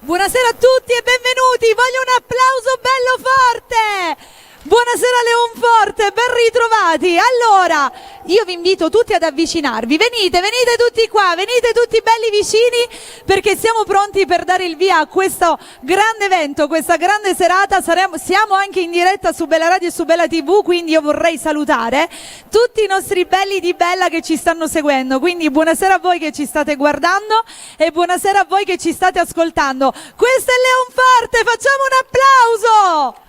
Buonasera a tutti e benvenuti, voglio un applauso bello forte! Buonasera Leonforte, ben ritrovati. Allora, io vi invito tutti ad avvicinarvi, venite tutti qua, venite tutti belli vicini perché siamo pronti per dare il via a questo grande evento, questa grande serata. Siamo anche in diretta su Bella Radio e su Bella TV, quindi io vorrei salutare tutti i nostri belli di Bella che ci stanno seguendo, quindi buonasera a voi che ci state guardando e buonasera a voi che ci state ascoltando. Questo è Leonforte, facciamo un applauso!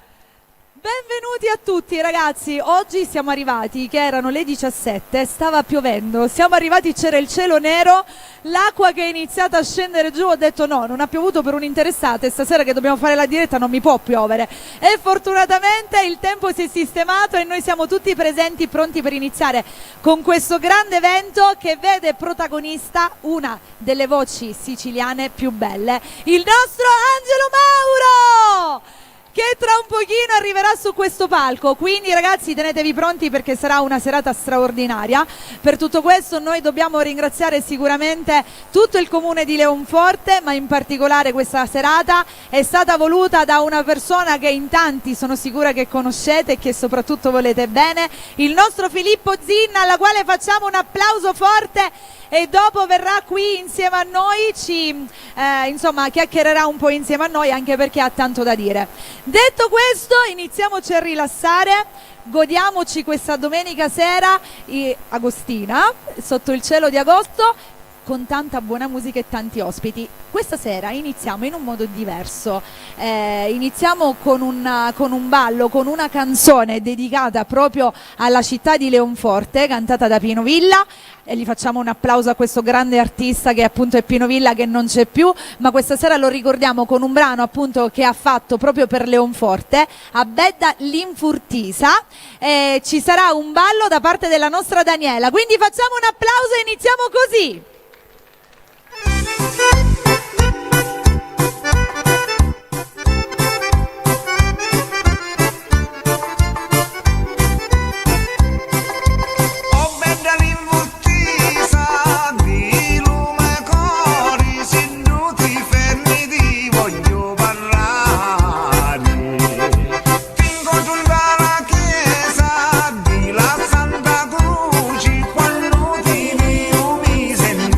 Benvenuti a tutti ragazzi, oggi siamo arrivati che erano le 17, stava piovendo, siamo arrivati, c'era il cielo nero, l'acqua che è iniziata a scendere giù, ho detto no, non ha piovuto per un'interessata e stasera che dobbiamo fare la diretta non mi può piovere e fortunatamente il tempo si è sistemato e noi siamo tutti presenti pronti per iniziare con questo grande evento che vede protagonista una delle voci siciliane più belle, il nostro Angelo Mauro! Che tra un pochino arriverà su questo palco, quindi ragazzi tenetevi pronti perché sarà una serata straordinaria. Per tutto questo noi dobbiamo ringraziare sicuramente tutto il comune di Leonforte, ma in particolare questa serata è stata voluta da una persona che in tanti sono sicura che conoscete e che soprattutto volete bene, il nostro Filippo Zinna, alla quale facciamo un applauso forte e dopo verrà qui insieme a noi, insomma chiacchiererà un po' insieme a noi anche perché ha tanto da dire. Detto questo iniziamoci a rilassare, godiamoci questa domenica sera agostina sotto il cielo di agosto con tanta buona musica e tanti ospiti. Questa sera iniziamo in un modo diverso, iniziamo con un ballo, con una canzone dedicata proprio alla città di Leonforte, cantata da Pino Villa, e gli facciamo un applauso a questo grande artista che appunto è Pino Villa, che non c'è più, ma questa sera lo ricordiamo con un brano appunto che ha fatto proprio per Leonforte, a Bedda l'Infurtisa, e ci sarà un ballo da parte della nostra Daniela, quindi facciamo un applauso e iniziamo così. Santa Croce, quando ti mi sento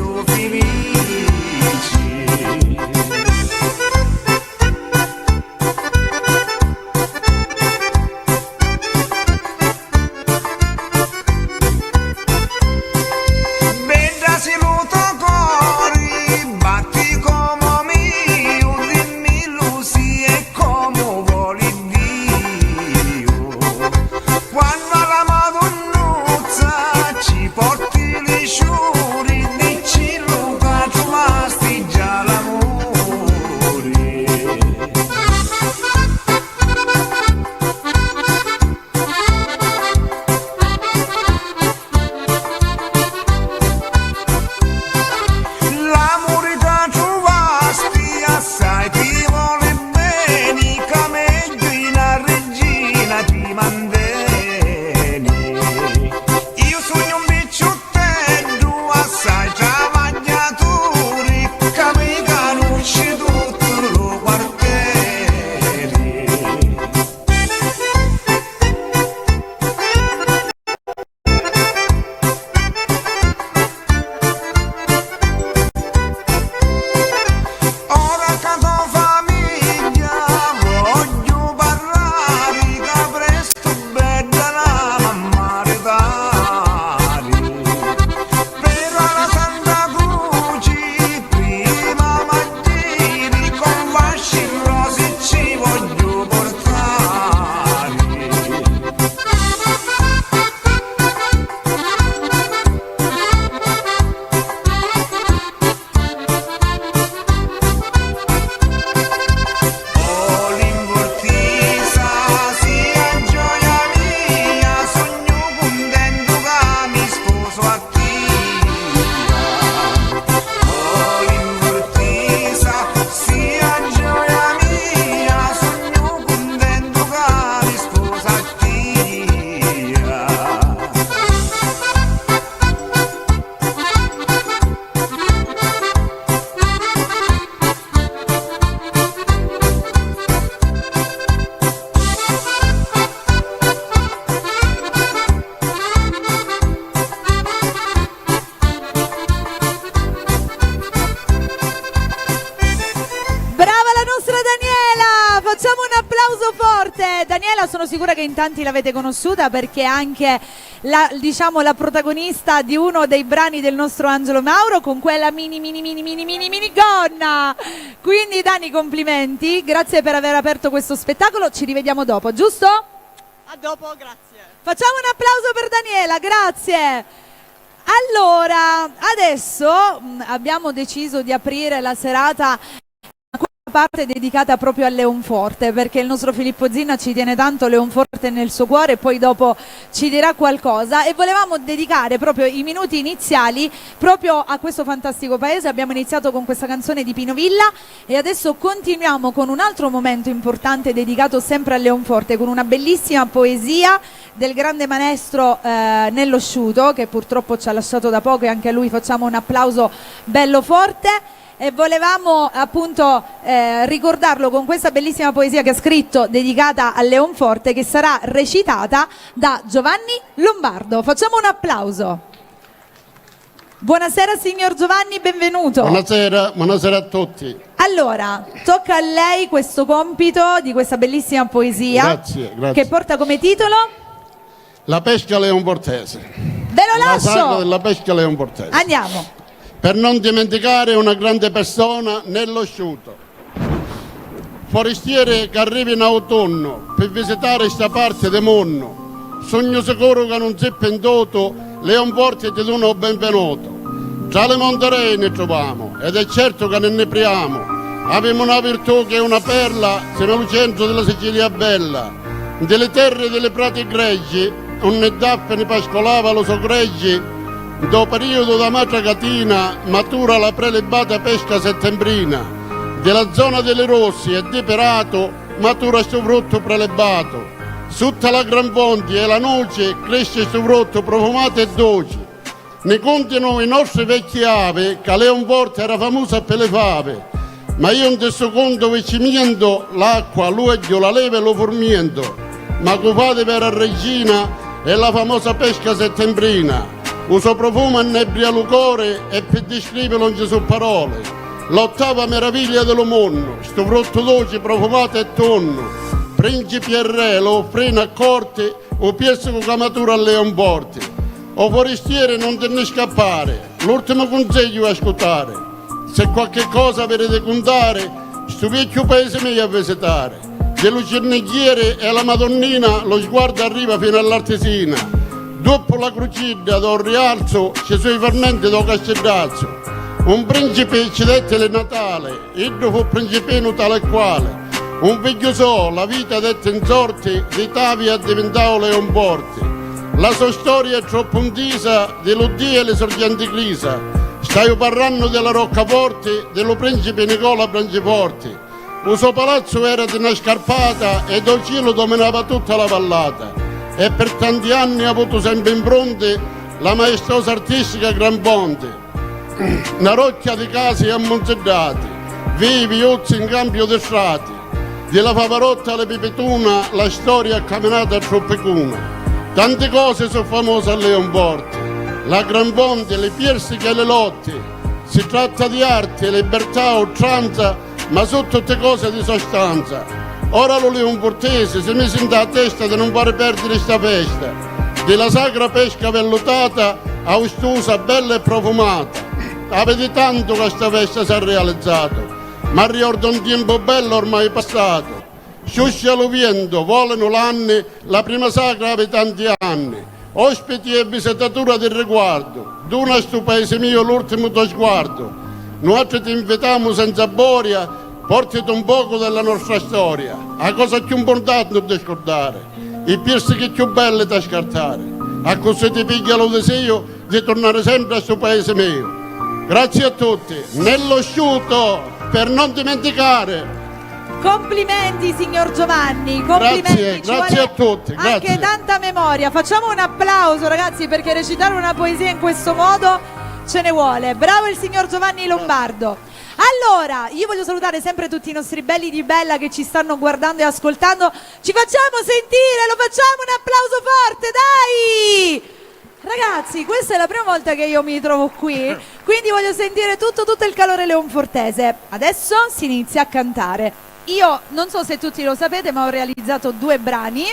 Daniela sono sicura che in tanti l'avete conosciuta perché è anche la protagonista di uno dei brani del nostro Angelo Mauro con quella mini gonna. Quindi Dani, complimenti, grazie per aver aperto questo spettacolo, ci rivediamo dopo, giusto? A dopo, grazie. Facciamo un applauso per Daniela, grazie. Allora, adesso abbiamo deciso di aprire la serata parte dedicata proprio a Leonforte, perché il nostro Filippo Zinna ci tiene tanto Leonforte nel suo cuore, poi dopo ci dirà qualcosa, e volevamo dedicare proprio i minuti iniziali proprio a questo fantastico paese. Abbiamo iniziato con questa canzone di Pino Villa e adesso continuiamo con un altro momento importante dedicato sempre a Leonforte, con una bellissima poesia del grande maestro Nello Sciuto, che purtroppo ci ha lasciato da poco, e anche a lui facciamo un applauso bello forte. E volevamo appunto ricordarlo con questa bellissima poesia che ha scritto dedicata a Leonforte, che sarà recitata da Giovanni Lombardo. Facciamo un applauso. Buonasera signor Giovanni, benvenuto. Buonasera, buonasera a tutti. Allora, tocca a lei questo compito di questa bellissima poesia. Grazie, grazie. Che porta come titolo? La pesca leonfortese. Ve lo La saga lascio. della pesca leonfortese. Andiamo. Per non dimenticare una grande persona, Nello Sciuto. Forestiere che arrivi in autunno per visitare questa parte del mondo. Sogno sicuro che non si penduto, Leonforte ti do benvenuto. Tra le monterene troviamo ed è certo che ne priamo. Abbiamo una virtù che è una perla, siamo al centro della Sicilia bella. Delle terre delle prati greggi, un daffene pascolava lo so greggi. Do periodo da macia catina matura la prelibata pesca settembrina. Della zona delle Rossi e di Perato matura sto frutto prelebato. Sotto la Gran Ponti e la noce cresce sto frutto profumato e dolce. Ne contano i nostri vecchi ave che Leonforte era famosa per le fave. Ma io non ti secondo vicimiento l'acqua, l'uoglio, la leva e lo formiento. Ma cufate per la regina è la famosa pesca settembrina. Uso profumo e nebbia lucore e per descriverlo non ci sono parole. L'ottava meraviglia dello mondo, sto frutto dolce profumato e tonno. Principi e re lo offrono a corte, o piezza con camatura a Leonforte. O forestiere non te ne scappare, l'ultimo consiglio è ascoltare. Se qualche cosa avete contare, sto vecchio paese mio a visitare. Dello Cerneghiere e la Madonnina lo sguardo arriva fino all'Artesina. Dopo la crocida do rialzo ci sono i fermenti do Casteldazzo. Un principe ci dette il Natale, Iddo fu principino tale e quale. Un figlio so, la vita dette in sorte, di Tavia è diventato Leonforte. La sua storia è troppo intisa, dell'oddio e le sorgenti crisa. Stai parlando della Roccaforte, dello principe Nicola Branciforte. Il suo palazzo era di una scarpata e dal cielo dominava tutta la vallata. E per tanti anni ha avuto sempre in fronte la maestosa artistica Gran Ponte. Una rocchia di case ammonzedati, vivi ozzi in cambio di strati. Della Favarotta alla Pipituna la storia è camminata a Troppicuna. Tante cose sono famose a Leonforte. La Gran Ponte, le piersiche e le lotte. Si tratta di arte, libertà, oltranza, ma sono tutte cose di sostanza. Ora lo leonfortese si è messo in da testa di non fare perdere questa festa, della sacra pesca vellutata, austosa, bella e profumata. Avete tanto che questa festa si è realizzata, ma ricordo un tempo bello ormai passato. Sciuscia lo vento, volano l'anni, la prima sacra aveva tanti anni. Ospiti e visitatura di riguardo, d'una a sto paese mio l'ultimo tuo sguardo. Noi ti invitiamo senza boria, portati un poco della nostra storia, la cosa più importante da scordare, i piersichi più belli da scartare, a così ti piglia lo desiderio di tornare sempre a questo paese mio. Grazie a tutti, Nello Sciuto, per non dimenticare. Complimenti signor Giovanni, complimenti. Grazie a tutti. Anche Grazie. tanta memoria. Facciamo un applauso ragazzi, perché recitare una poesia in questo modo ce ne vuole. Bravo il signor Giovanni Lombardo. Allora, io voglio salutare sempre tutti i nostri belli di Bella che ci stanno guardando e ascoltando. Ci facciamo sentire, lo facciamo un applauso forte, dai! Ragazzi, questa è la prima volta che io mi trovo qui, quindi voglio sentire tutto il calore leonfortese. Adesso si inizia a cantare. io non so se tutti lo sapete, ma ho realizzato 2 brani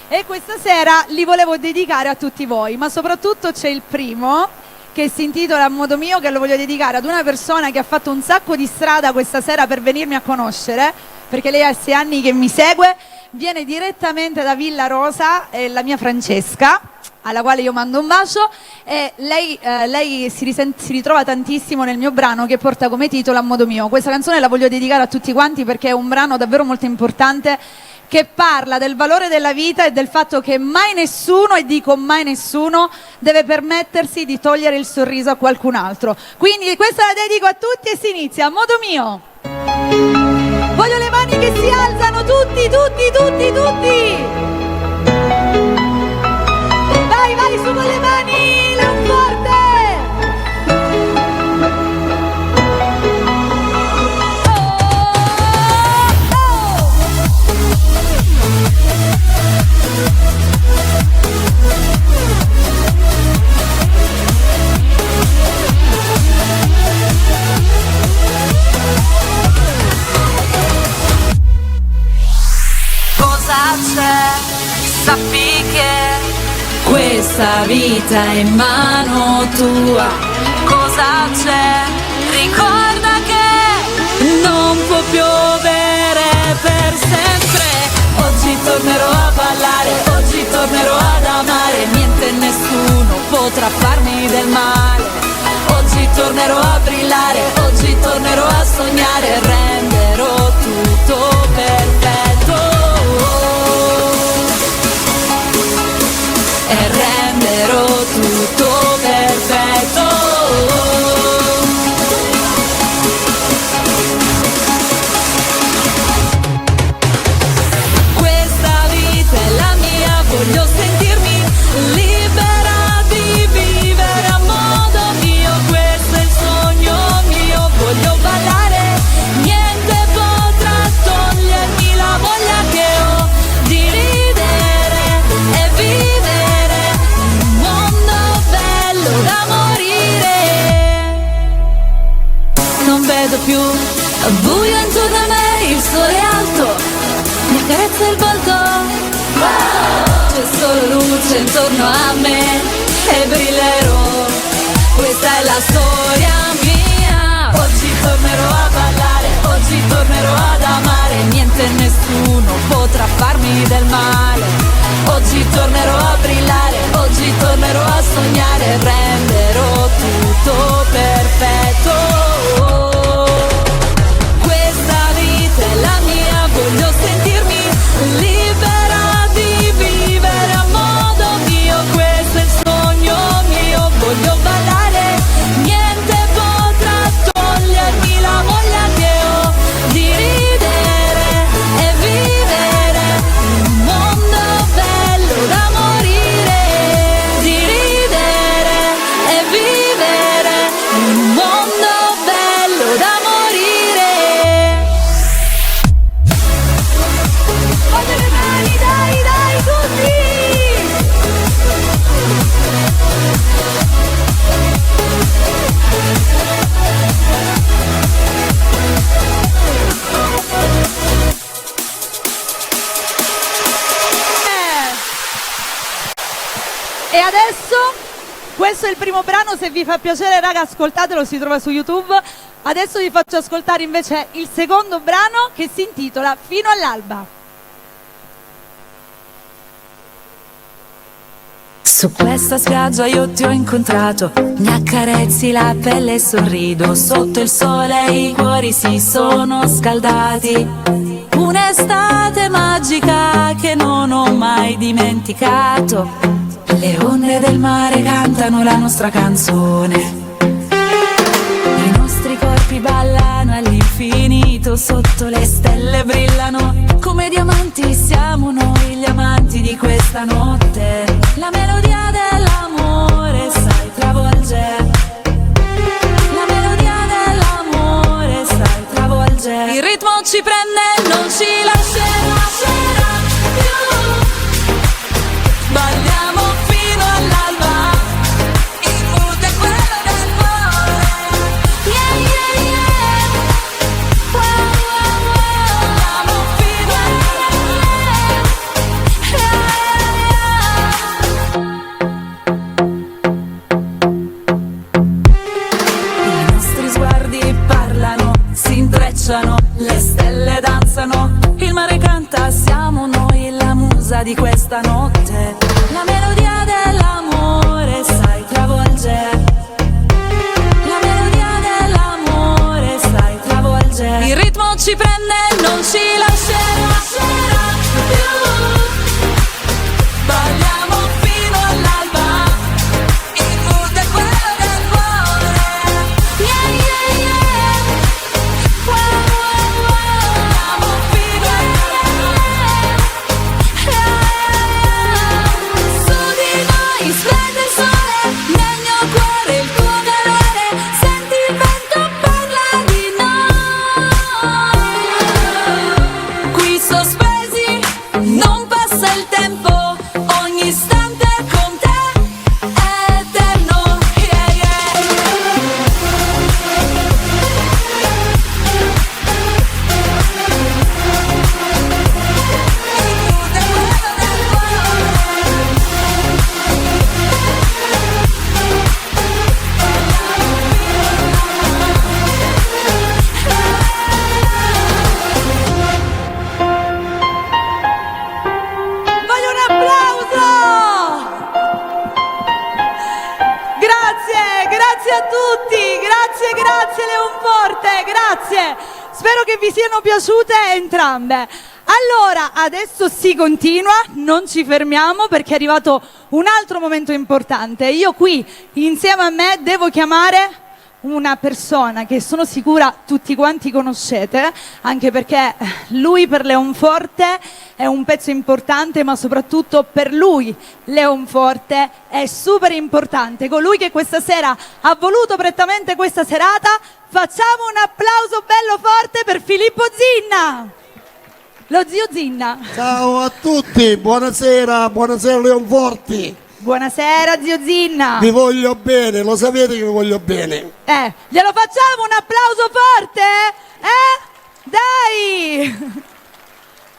e questa sera li volevo dedicare a tutti voi, ma soprattutto c'è il primo che si intitola A modo mio, che lo voglio dedicare ad una persona che ha fatto un sacco di strada questa sera per venirmi a conoscere, perché lei ha 6 anni che mi segue, viene direttamente da Villa Rosa, è la mia Francesca, alla quale io mando un bacio, e lei si ritrova tantissimo nel mio brano che porta come titolo A modo mio. Questa canzone la voglio dedicare a tutti quanti perché è un brano davvero molto importante che parla del valore della vita e del fatto che mai nessuno, e dico mai nessuno, deve permettersi di togliere il sorriso a qualcun altro. Quindi questa la dedico a tutti e si inizia A modo mio. Voglio le mani che si alzano, tutti, tutti, tutti, tutti. Vai, vai, su con le mani, Leonforte! Cosa c'è? Sappi che questa vita è in mano tua. Cosa c'è? Ricorda che non può piovere per sempre. Oggi tornerò a ballare, oggi tornerò ad amare. Niente e nessuno potrà farmi del male. Oggi tornerò a brillare, oggi tornerò a sognare e renderò tutto perfetto. E renderò tutto perfetto. Questa vita è la mia, voglio sentirmi libera di vivere a modo mio. Questo è il sogno mio, voglio ballare, niente potrà togliermi la voglia che ho di ridere e vivere un mondo bello da morire. Non vedo più buio intorno a me, il sole è alto, mi accarezza il volto. C'è solo luce intorno a me e brillerò. Questa è la storia mia. Oggi tornerò a ballare, oggi tornerò ad amare. Niente e nessuno potrà farmi del male. Oggi tornerò a brillare, oggi tornerò a sognare e renderò tutto perfetto. Questa vita è la mia, voglio sentirmi libera di vivere a modo mio. Questo è il sogno mio, voglio ballare, niente potrà togliermi la voglia che ho di ridere e vivere un mondo bello da morire. Di ridere e vivere un mondo bello da morire. Voglio le mani, dai, dai, tutti! E adesso, questo è il primo brano, se vi fa piacere raga ascoltatelo, si trova su YouTube. Adesso vi faccio ascoltare invece il secondo brano che si intitola Fino all'alba. Su questa spiaggia io ti ho incontrato, mi accarezzi la pelle e sorrido. Sotto il sole i cuori si sono scaldati. Un'estate magica che non ho mai dimenticato. Le onde del mare cantano la nostra canzone. I nostri corpi ballano all'infinito, sotto le stelle brillano. Come diamanti siamo noi gli amanti di questa notte. La melodia dell'amore sai travolge. La melodia dell'amore sai travolge. Il ritmo ci prende, non ci lascerà più. Balliamo fino all'alba. Il mood è quello del cuore. Yeah, yeah, yeah. Wow, wow, wow. abbracciano, il mare canta, siamo noi la musa di questa notte. La melodia dell'amore sai travolgere, la melodia dell'amore sai travolgere. Il ritmo ci prende, non ci lascerà più. Balliamo fino all'alba, il mood è quello del cuore. Yeah, yeah, yeah. Wow, wow, wow. Balliamo fino all'alba. Su di noi splende il sole, nel mio cuore il tuo calore. Senti il vento parla di noi. Qui sospesi, non passa il tempo. Ogni istante con te è eterno, yeah, yeah. Voglio un applauso! Grazie a tutti, grazie Leonforte, grazie. Spero che vi siano piaciute entrambe. Allora, adesso si continua, non ci fermiamo perché è arrivato un altro momento importante. Io qui, insieme a me, devo chiamare una persona che sono sicura tutti quanti conoscete, anche perché lui per Leonforte è un pezzo importante, ma soprattutto per lui Leonforte è super importante. Colui che questa sera ha voluto prettamente questa serata, facciamo un applauso bello forte per Filippo Zinna, lo zio Zinna. Ciao a tutti, buonasera, buonasera Leonforti. Buonasera zio Zinna. Vi voglio bene, lo sapete che vi voglio bene. Glielo facciamo un applauso forte? Dai!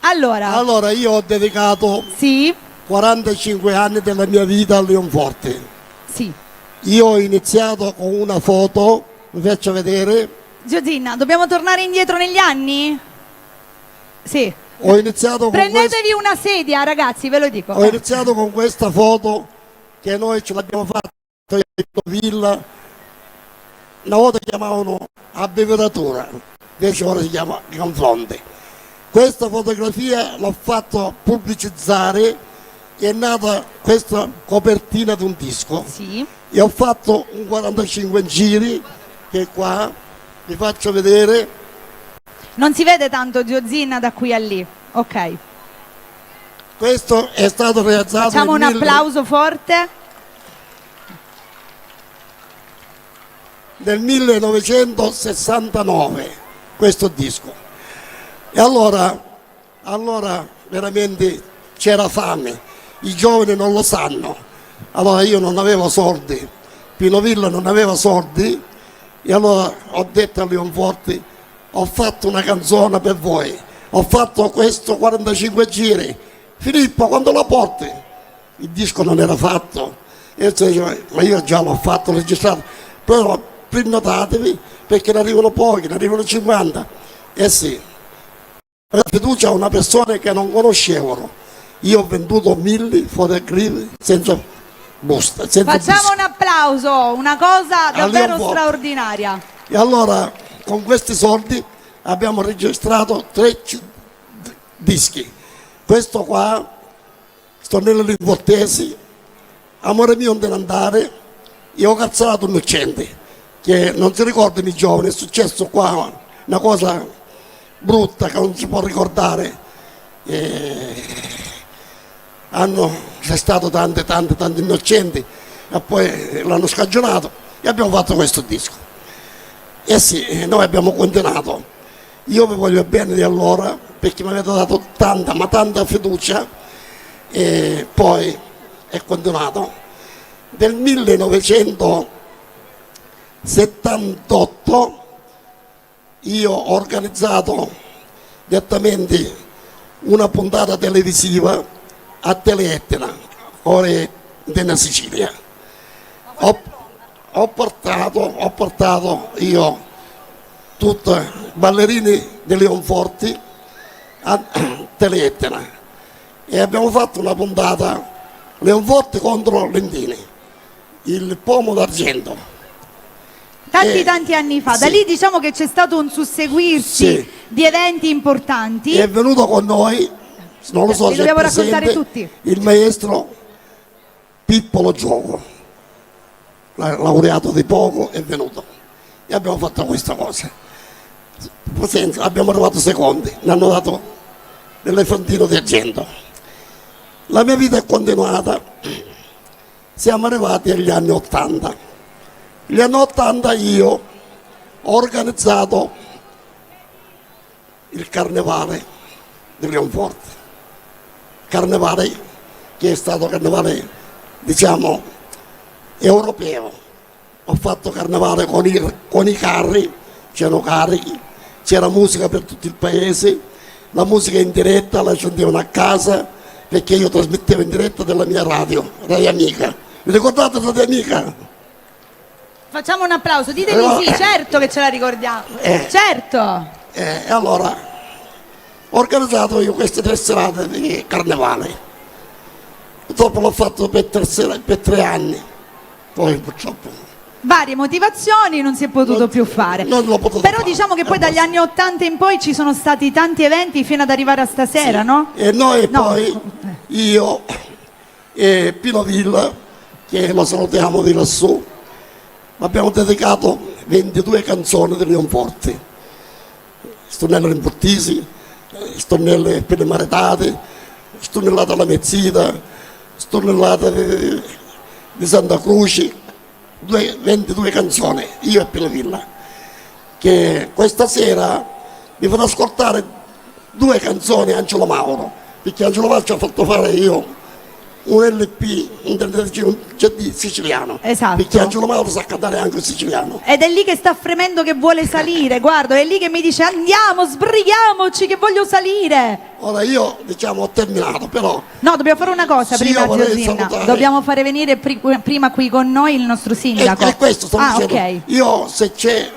Allora, Io ho dedicato sì, 45 anni della mia vita a Leonforte. sì. Io ho iniziato con una foto, vi faccio vedere. Zio Zinna, dobbiamo tornare indietro negli anni? Sì. Ho iniziato con Prendetevi una sedia, ragazzi, ve lo dico. Ho iniziato con questa foto che noi ce l'abbiamo fatta in Villa. Una volta chiamavano abbreviatura, invece ora si chiama confronti. Questa fotografia l'ho fatto pubblicizzare, è nata questa copertina di un disco. Sì. E ho fatto un 45 giri, che qua vi faccio vedere. Non si vede tanto zio Zinna da qui a lì. Ok. Questo è stato realizzato Facciamo un applauso forte. nel 1969, questo disco. E allora veramente c'era fame, i giovani non lo sanno. Allora io non avevo soldi, Pino Villa non aveva soldi, e allora ho detto a Leonforti: ho fatto una canzone per voi, ho fatto questo 45 giri, Filippo quando la porti? Il disco non era fatto, e io diceva, ma io già l'ho fatto, l'ho registrato, però prenotatevi perché ne arrivano pochi, ne arrivano 50. Eh sì, la fiducia a una persona che non conoscevano. Io ho venduto 1000 fotografi senza busta, senza Facciamo disco. un applauso, una cosa davvero Leonforte. straordinaria. E allora con questi soldi abbiamo registrato 3 dischi. Questo qua, Stornello Leonfortesi, Amore mio non te ne andare, io ho cazzato un innocente, che non si ricordano i giovani, è successo qua una cosa brutta che non si può ricordare. C'è stato tanti innocenti e poi l'hanno scagionato e abbiamo fatto questo disco. E sì, noi abbiamo continuato. Io vi voglio bene di allora perché mi avete dato tanta, ma tanta fiducia, e poi è continuato. Nel 1978 io ho organizzato direttamente una puntata televisiva a Teleetna, ore della Sicilia. Ho portato io tutti i ballerini di Leonforti a Teleetna e abbiamo fatto una puntata Leonforte contro Lentini, il pomo d'argento. Tanti anni fa, da sì. lì diciamo che c'è stato un susseguirsi Sì. di eventi importanti. È venuto con noi, non lo so Li se è dobbiamo raccontare presente, tutti. il maestro Pippolo Gioco, laureato di poco, è venuto e abbiamo fatto questa cosa. Abbiamo arrivato secondi, ne hanno dato l'elefantino di argento. La mia vita è continuata, siamo arrivati agli anni 80. Negli anni 80 io ho organizzato il carnevale di Leonforte, carnevale che è stato carnevale diciamo europeo. Ho fatto carnevale con i carri, c'erano carichi, c'era musica per tutto il paese, la musica in diretta la sentivano a casa perché io trasmettevo in diretta della mia radio, Radio Amica. Vi ricordate Radio Amica? Facciamo un applauso, dite di sì, certo che ce la ricordiamo. Certo. E allora ho organizzato io queste 3 serate di carnevale. Dopo l'ho fatto per 3 anni, poi purtroppo Varie motivazioni non si è potuto più fare. non l'ho potuto Però fare. diciamo che poi dagli anni 80 in poi ci sono stati tanti eventi fino ad arrivare a stasera, Sì. no? E noi No. poi, io e Pino Villa, che lo salutiamo di lassù, abbiamo dedicato 22 canzoni di Leonforte. Stornello Rimbottisi, stornelle per le maretate, stornellata alla Mezzita, stornellata di Santa Croce, 22 canzoni, io e Pino Villa, che questa sera vi farò ascoltare 2 canzoni Angelo Mauro, perché Angelo Mauro ci ha fatto fare io un LP, un CD siciliano, Esatto. perché Angelo Mauro sa cantare anche il siciliano. Ed è lì che sta fremendo che vuole salire, guarda, è lì che mi dice andiamo, sbrighiamoci che voglio salire. Ora io diciamo ho terminato, però No, dobbiamo fare una cosa Sì, prima, io vorrei Zio Zinna. salutare. Dobbiamo fare venire prima qui con noi il nostro sindaco. è questo sto dicendo. ok. Io se c'è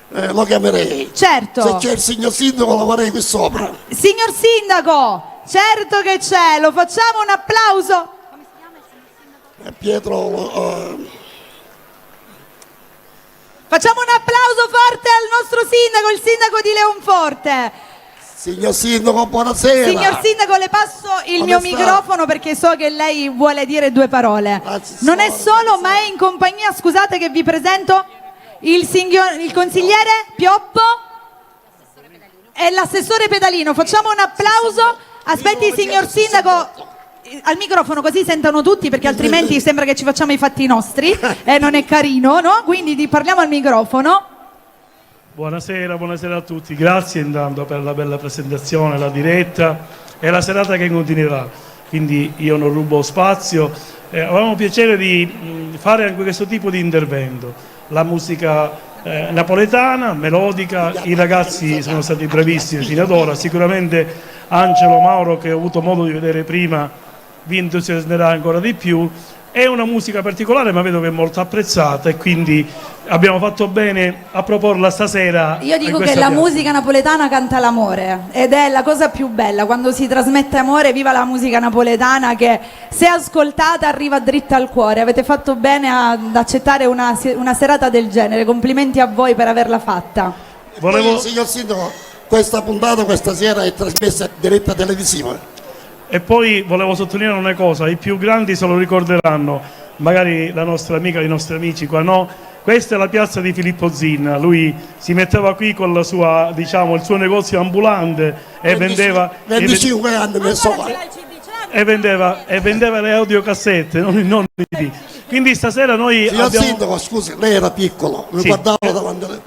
lo chiamerei. Certo. Se c'è il signor sindaco lo farei qui sopra. Signor sindaco, certo che c'è, lo facciamo un applauso. Pietro Facciamo un applauso forte al nostro sindaco, il sindaco di Leonforte. signor sindaco, buonasera. Signor sindaco, le passo il Come mio sta? microfono perché so che lei vuole dire 2 parole. Grazie, Non è signora, solo, ma è in compagnia, scusate che vi presento, il consigliere Pioppo e l'assessore Pedalino. Facciamo un applauso. Aspetti, signor sindaco, al microfono così sentono tutti perché altrimenti sembra che ci facciamo i fatti nostri e non è carino, no? Quindi parliamo al microfono. Buonasera a tutti, grazie intanto per la bella presentazione, la diretta e la serata che continuerà, quindi io non rubo spazio. Avevamo piacere di fare anche questo tipo di intervento, la musica napoletana, melodica, i ragazzi sono stati bravissimi fino ad ora, sicuramente Angelo Mauro, che ho avuto modo di vedere prima, vi entusiasmerà ancora di più. È una musica particolare ma vedo che è molto apprezzata e quindi abbiamo fatto bene a proporla stasera. Io dico in che questa la piazza. musica napoletana canta l'amore ed è la cosa più bella quando si trasmette amore. Viva la musica napoletana che se ascoltata arriva dritta al cuore. Avete fatto bene ad accettare una serata del genere, complimenti a voi per averla fatta. Poi, signor sindaco, questa puntata questa sera è trasmessa in diretta televisiva. E poi volevo sottolineare una cosa, i più grandi se lo ricorderanno, magari la nostra amica, i nostri amici qua no, questa è la piazza di Filippo Zinna, lui si metteva qui con la sua, diciamo, il suo negozio ambulante e vendeva 25 anni messo qua. e vendeva le audiocassette, non i CD. Quindi stasera noi Signor abbiamo... sindaco, scusi, lei era piccolo, mi Sì. guardavo davanti alle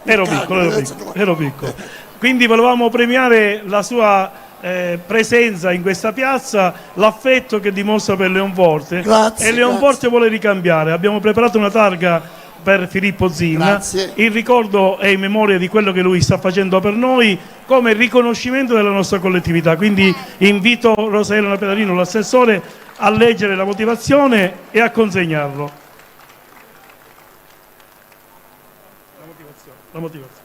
Ero piccolo. Quindi volevamo premiare la sua presenza in questa piazza, l'affetto che dimostra per Leonforte. Grazie, E Leonforte grazie. vuole ricambiare. Abbiamo preparato una targa per Filippo Zinna. Grazie. Il ricordo è in memoria di quello che lui sta facendo per noi come riconoscimento della nostra collettività. Quindi invito Rosa Elena Pedalino, l'assessore, a leggere la motivazione e a consegnarlo. La motivazione.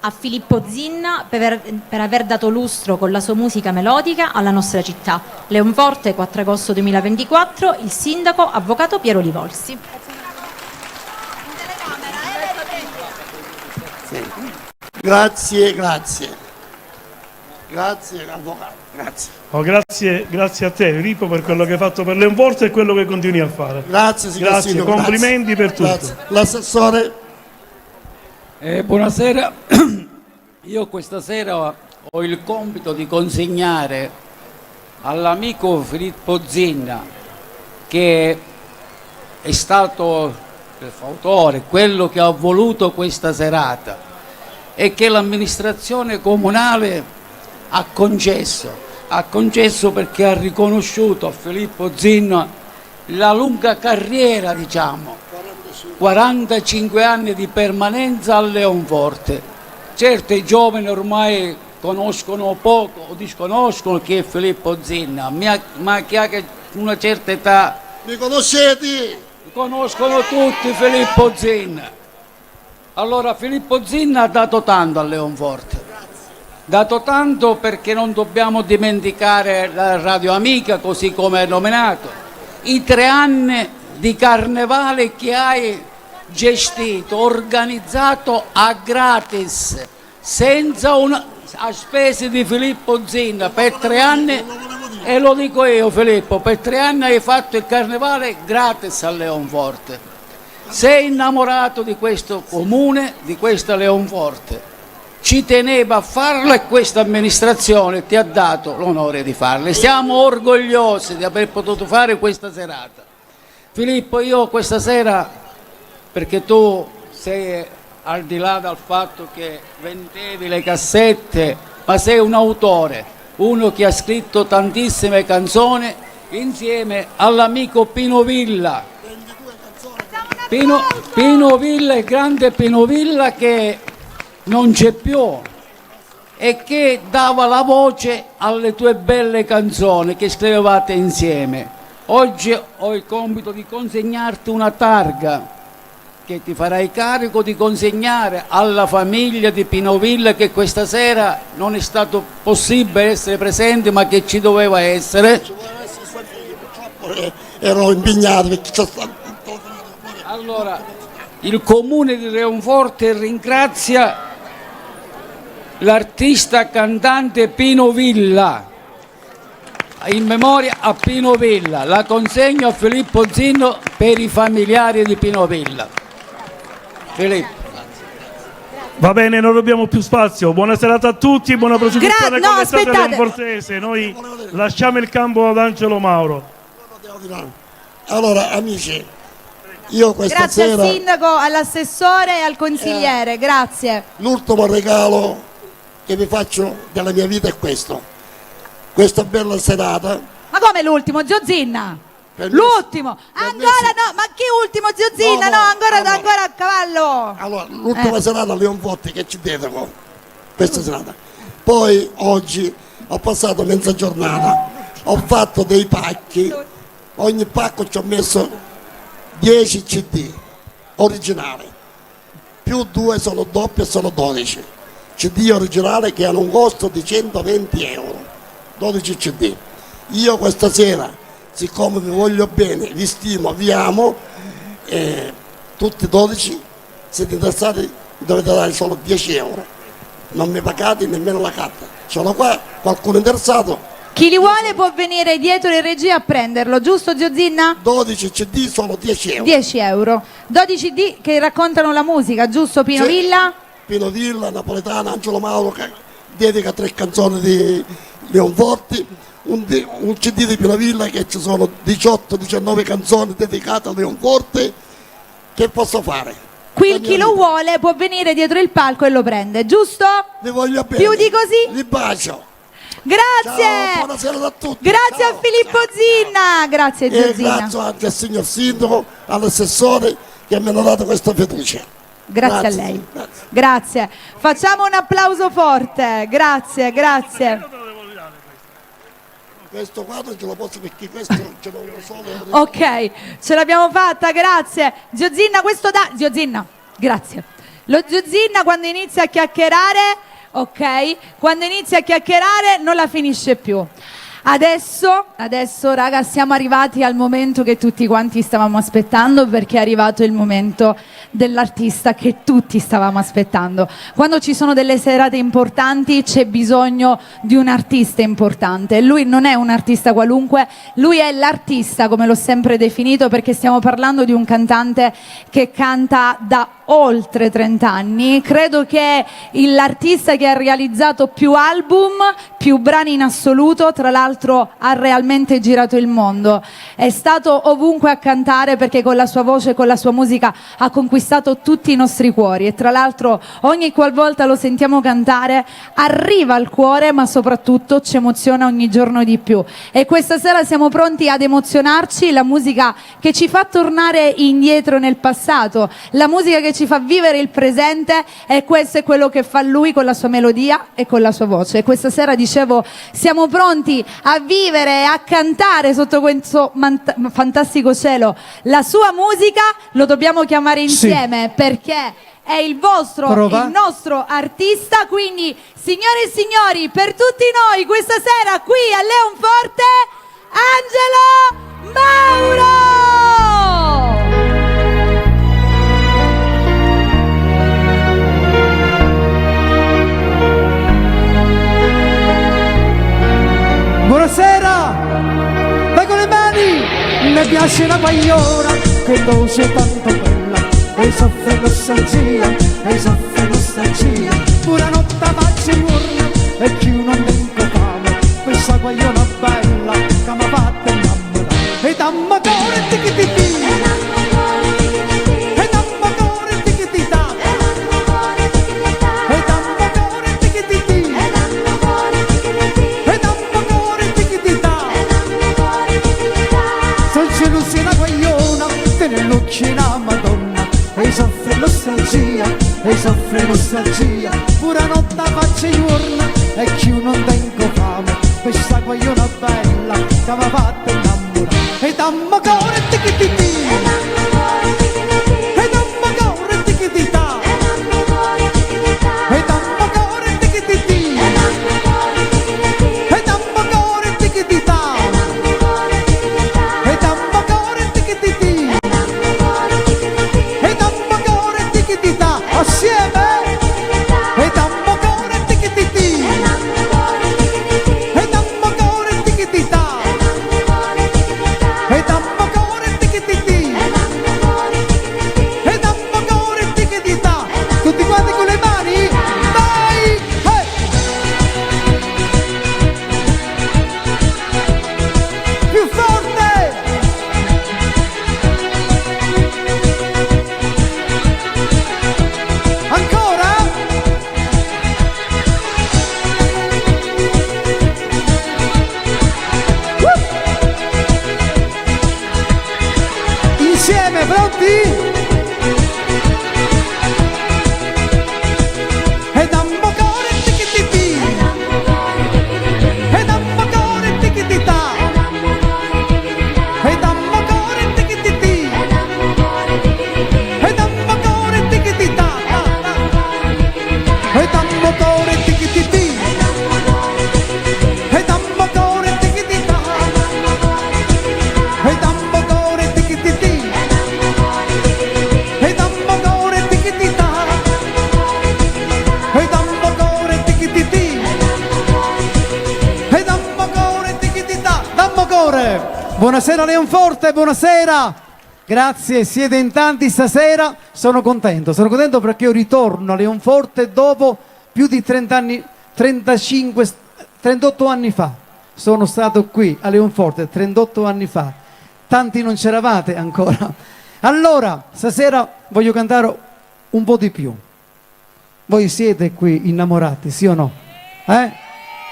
a Filippo Zinna per aver dato lustro con la sua musica melodica alla nostra città. Leonforte, 4 agosto 2024, il sindaco avvocato Piero Livolsi. Sì. Grazie, grazie. Grazie avvocato, grazie. Oh, grazie a te Filippo per quello che hai fatto per Leonforte e quello che continui a fare. Grazie signor Grazie, Sindaco, complimenti per tutto. Grazie. L'assessore. Buonasera, io questa sera ho il compito di consegnare all'amico Filippo Zinna, che è stato il fautore, quello che ha voluto questa serata e che l'amministrazione comunale ha concesso perché ha riconosciuto a Filippo Zinna la lunga carriera, diciamo, 45 anni di permanenza a Leonforte. Certo i giovani ormai conoscono poco o disconoscono chi è Filippo Zinna, ma chi ha una certa età Mi conoscete? conoscono tutti Filippo Zinna. Allora Filippo Zinna ha dato tanto a Leonforte, dato tanto perché non dobbiamo dimenticare la Radio Amica, così come è nominato, i 3 anni di carnevale che hai gestito, organizzato a gratis, senza a spese di Filippo Zinna per 3 anni, e lo dico io Filippo, per 3 anni hai fatto il carnevale gratis a Leonforte. Sei innamorato di questo comune, di questa Leonforte, ci teneva a farlo e questa amministrazione ti ha dato l'onore di farlo. Siamo orgogliosi di aver potuto fare questa serata. Filippo, io questa sera, perché tu sei al di là dal fatto che vendevi le cassette, ma sei un autore, uno che ha scritto tantissime canzoni insieme all'amico Pino Villa. Pino Villa, il grande Pino Villa che non c'è più e che dava la voce alle tue belle canzoni che scrivevate insieme. Oggi ho il compito di consegnarti una targa che ti farai carico di consegnare alla famiglia di Pino Villa, che questa sera non è stato possibile essere presente ma che ci doveva essere. Ero impegnato perché c'è stato. Allora, il comune di Leonforte ringrazia l'artista cantante Pino Villa, in memoria a Pino Villa. La consegno a Filippo Zinno per i familiari di Pino Villa. Filippo. Va bene, non abbiamo più spazio. Buona serata a tutti, buona prosecuzione con l'estate leonfortese. Noi lasciamo il campo ad Angelo Mauro. Allora amici, io questa Grazie sera al sindaco, all'assessore e al consigliere, grazie. l'ultimo regalo che vi faccio della mia vita è questo. Questa bella serata. Ma come l'ultimo, zio Zinna? Per me- L'ultimo, per me ancora sì. no, ma che ultimo zio Zinna? No, ancora a cavallo. Allora, l'ultima serata a Leonforte che ci dedico, questa serata. Poi oggi ho passato mezza giornata, ho fatto dei pacchi, ogni pacco ci ho messo 10 CD originali, più 2 sono doppi e sono 12. CD originali che hanno un costo di 120 euro, 12 CD. Io questa sera, siccome vi voglio bene, vi stimo, vi amo, tutti 12, siete interessati, dovete dare solo 10 euro, non mi pagate nemmeno la carta. Sono qua, qualcuno interessato? Chi li vuole può venire dietro in regia a prenderlo, giusto zio Zinna? 12 CD sono 10 euro. 10 euro. 12 CD che raccontano la musica, giusto Pino Sì. Villa? Pino Villa, Napoletana, Angelo Mauro che dedica 3 canzoni di Leonforte, un CD di Pino Villa che ci sono 18-19 canzoni dedicate a Leonforte. Che posso fare? Qui La mia chi lo vita. vuole può venire dietro il palco e lo prende, giusto? Vi voglio bene. Più di così? Vi bacio. Grazie! Ciao, buonasera a tutti. Grazie Ciao, a Filippo ciao, Zinna! Grazie ciao. zio E Zinna. grazie anche al signor Sindaco, all'assessore che mi hanno dato questa fiducia. Grazie a lei. Grazie. Grazie. Facciamo un applauso forte. Grazie, grazie. Questo qua non ce lo posso perché questo ce l'ho solo. Ok, ce l'abbiamo fatta, grazie. Zio Zinna, questo da... Zio Zinna, grazie. Lo zio Zinna quando inizia a chiacchierare, ok? Quando inizia a chiacchierare non la finisce più. Adesso raga, siamo arrivati al momento che tutti quanti stavamo aspettando, perché è arrivato il momento dell'artista che tutti stavamo aspettando. Quando ci sono delle serate importanti c'è bisogno di un artista importante. Lui non è un artista qualunque, lui è l'artista, come l'ho sempre definito, perché stiamo parlando di un cantante che canta da oltre 30 anni. Credo che è l'artista che ha realizzato più album, più brani in assoluto, tra l'altro ha realmente girato il mondo, è stato ovunque a cantare perché con la sua voce e con la sua musica ha conquistato tutti i nostri cuori, e tra l'altro ogni qualvolta lo sentiamo cantare arriva al cuore, ma soprattutto ci emoziona ogni giorno di più. E questa sera siamo pronti ad emozionarci, la musica che ci fa tornare indietro nel passato, la musica che ci fa vivere il presente, e questo è quello che fa lui con la sua melodia e con la sua voce. E questa sera, dicevo, siamo pronti a vivere e a cantare sotto questo fantastico cielo la sua musica. Lo dobbiamo chiamare insieme, sì, perché è il nostro artista. Quindi, signore e signori, per tutti noi questa sera qui a Leonforte, Angelo Mauro! Buonasera, vai con le mani, mi piace la pagliona, che dolce tanto bella, e soffre nostalgia, e soffre nostalgia, pure notte faccio giorno, e più non tengo fame, questa pagliona bella, che mi fa innamorare, e dammi cuore ticchi-ticchi, e dammi cuore ticchi-ticchi, e dammi cuore ticchi-ticchi, la Madonna, e soffre nostalgia, e soffre nostalgia, pure notte faccio giorno, e più non tengo fame, questa guagliona bella che mi ha fatto innamorare, e dammi cuore ticchi-ticchi, e dammi cuore ticchi-ticchi, e dammi cuore ticchi-ticchi, e dammi cuore ticchi-ticchi, e dammi cuore ticchi-ticchi, assieme, e dammi cuore ticchi-ticchi, e dammi cuore ticchi-ticchi, e dammi cuore ticchi-ticchi, e dammi cuore ticchi-ticchi, tutti quanti con le mani, vai, hey! Più forte! Ancora? Insieme, pronti? E dammi cuore ticchi-ticchi, e dammi cuore ticchi-ticchi, e dammi cuore ticchi-ticchi, e dammi cuore ticchi-ticchi, e dammi cuore ticchi-ticchi, e dammi cuore ticchi-ticchi, e dammi cuore ticchi-ticchi, e dammi cuore ticchi-ticchi, e dammi cuore ticchi-ticchi, e dammi cuore ticchi-ticchi, dammi cuore. Buonasera Leonforte, buonasera. Grazie, siete in tanti stasera, sono contento perché io ritorno a Leonforte dopo più di 30 anni, 38 anni fa. Sono stato qui a Leonforte 38 anni fa, tanti non c'eravate ancora. Allora, stasera voglio cantare un po' di più. Voi siete qui innamorati, sì o no?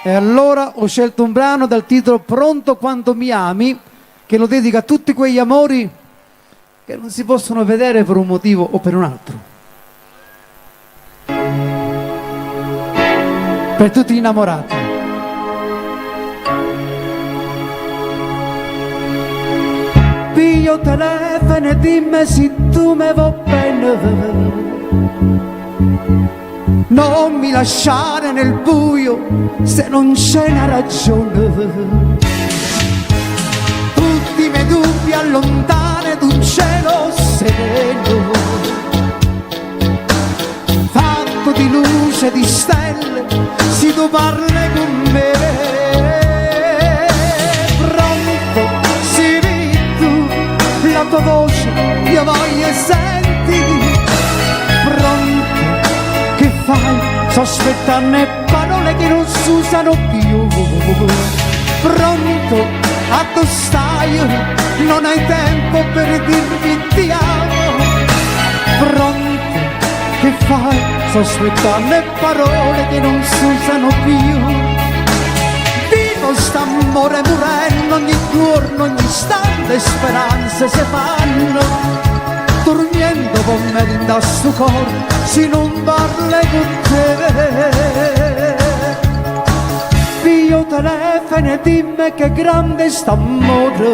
E allora ho scelto un brano dal titolo Pronto quando mi ami, che lo dedico a tutti quegli amori che non si possono vedere per un motivo o per un altro. Per tutti gli innamorati. Piglio telefono e dimmi se tu mi va bene. Non mi lasciare nel buio se non c'è una ragione. Tutti i miei dubbi allontane d'un cielo sereno, fatto di luce e di stelle, si tu parli con me. Pronto, si vedi tu, la tua voce io voglio senti. Pronto, che fai? Sto aspettando parole che non si usano più. Pronto, a tu stai, non hai tempo per dirmi ti amo. Pronto, che fai? Sto aspettando parole che non si usano più. Vivo st'amore morendo ogni giorno, ogni istante speranze si fanno. Dormiendo con me in sto cuore, se non parli con te. Io telefono e dimmi che grande st'amore.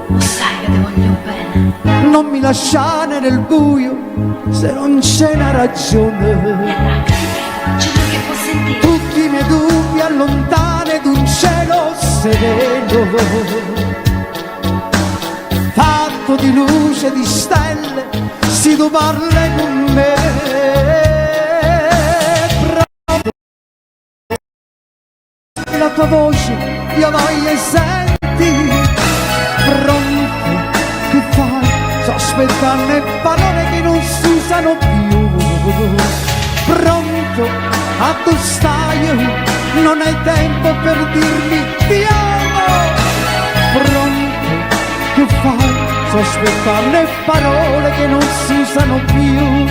Lo sai che ti voglio bene. Non mi lasciare nel buio se non c'è una ragione. C'è lui che può sentire. Tutti i miei dubbi allontane d'un cielo sereno, fatto di luce e di stelle, si tu parli con me. La tua voce io voglio senti. Pronto, che fai? Sto aspettando parole che non si usano più. Pronto, a tu stai, non hai tempo per dirmi ti amo. Pronto, che fai? Sto aspettando parole che non si usano più.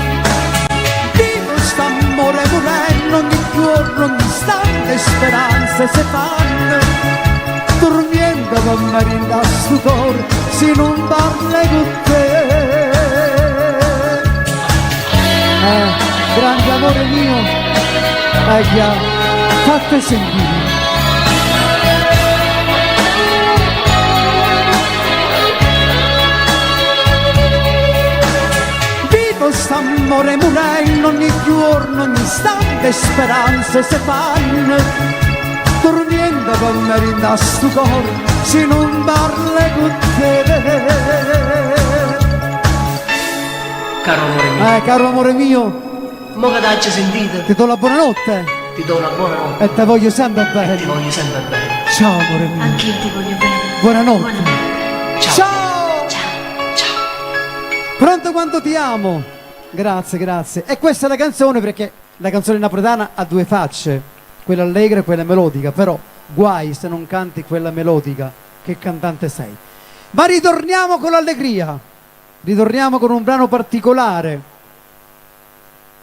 Vivo st'amore morendo ogni giorno, ogni istante speranze si fanno. Dormiendo con me in sto cuore, se non parli con te. Grande amore mio, già, fate sentire. Vivo st'amore morendo ogni giorno, ogni istante speranze si fanno. Dormiendo con me in sto cuore, se non parli con te. Caro amore mio, Caro amore mio, mo che t'hai sentito, ti do la buonanotte ti do una buona notte e ti voglio sempre bene. e ti voglio sempre bene. Ciao amore mio, Anch'io ti voglio bene. buonanotte. Ciao. Ciao! Ciao, ciao. Pronto quanto ti amo? Grazie, grazie. E questa è la canzone perché la canzone napoletana ha due facce, quella allegra e quella melodica, però guai se non canti quella melodica, che cantante sei. Ma ritorniamo con l'allegria, ritorniamo con un brano particolare.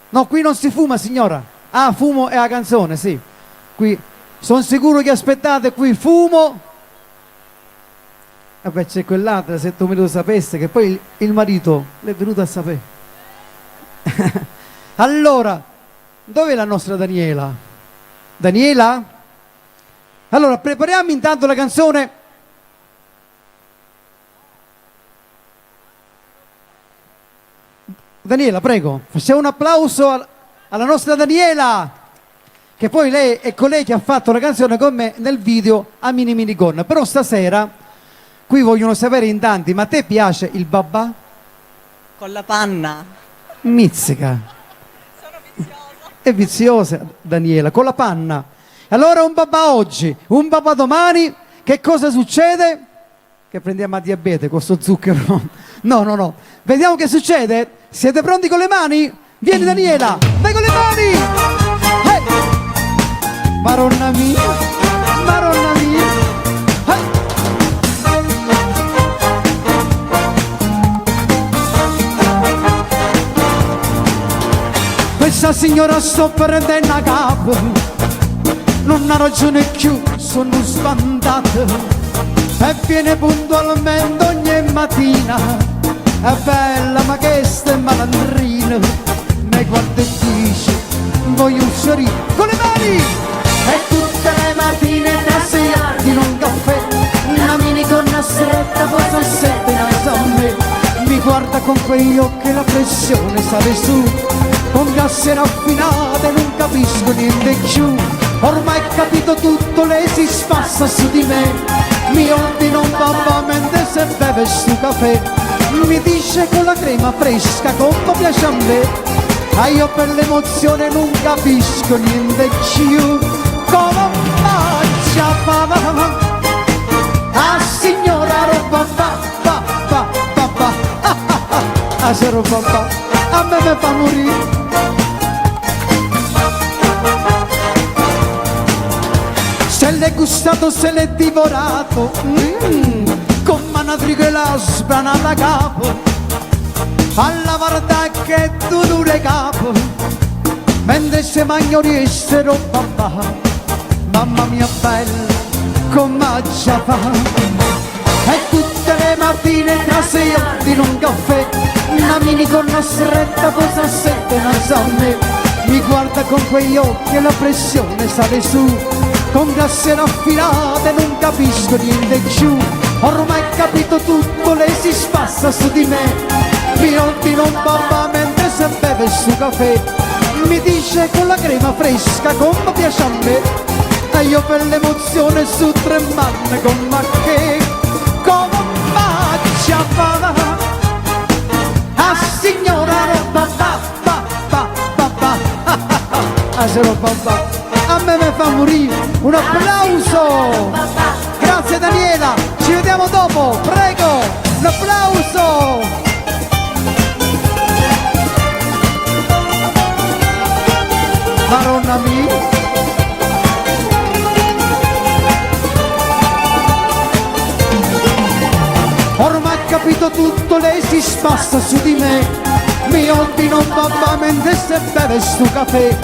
No, qui non si fuma signora. Ah, fumo è la canzone, sì. Qui sono sicuro che aspettate qui fumo. Vabbè, c'è quell'altra, se tu me lo sapesse, che poi il marito l'è venuto a sapere. Allora, dov'è la nostra Daniela? Daniela? Allora, prepariamo intanto la canzone. Daniela, prego, facciamo un applauso alla nostra Daniela, che poi lei è colei che ha fatto la canzone con me nel video a Mini Minigonna. Però stasera qui vogliono sapere in tanti, ma a te piace il babà? Con la panna. Mizzica. Sono viziosa. È viziosa Daniela, con la panna. Allora un babà oggi, un babà domani, che cosa succede? Che prendiamo a diabete con sto zucchero. No, no, no. Vediamo che succede. Siete pronti con le mani? Vieni Daniela, vai con le mani! Hey! Maronna mia, Maronna mia. Hey! Questa signora sto prendendo a capo, non ha ragione più, sono sbandato e viene puntualmente ogni mattina. È bella ma che sta malandrina, mi guarda e dice voglio uscire con le mani. E tutte le mattine da 6 anni un caffè, una minigonna stretta poi sono 7 a me. Mi guarda con quegli occhi, la pressione sale su, con casse raffinate non capisco niente più. Ormai capito tutto, lei si spassa su di me. Mi ordina un papà mentre se beve sto caffè. Mi dice con la crema fresca come piace a me. Ma io per l'emozione non capisco niente più. Come faccia papà a signora roba papà papà a se roba papà a me mi fa morire. Se l'è gustato, se l'è divorato, con manatrico e la sbranata capo, alla guarda che dolore capo, mentre se magno riesero papà, mamma mia bella, come già fa. E tutte le mattine tra sei ordini un caffè, una mini corna stretta, posa a sette, una a me, mi guarda con quegli occhi e la pressione sale su. Con casse raffinate non capisco niente più. Ormai capito tutto, lei si spassa su di me. Mi ordina un papà mentre se beve sto caffè. Mi dice con la crema fresca come piace a me. E io per l'emozione su tremando con ma che come faccia papà a signora roba papà a se roba papà a me mi fa morire. Un applauso. Grazie Daniela, ci vediamo dopo, prego, un applauso. Maronna mia. Ormai ha capito tutto, lei si spassa su di me. Mi ordina un papà mentre se beve sto caffè.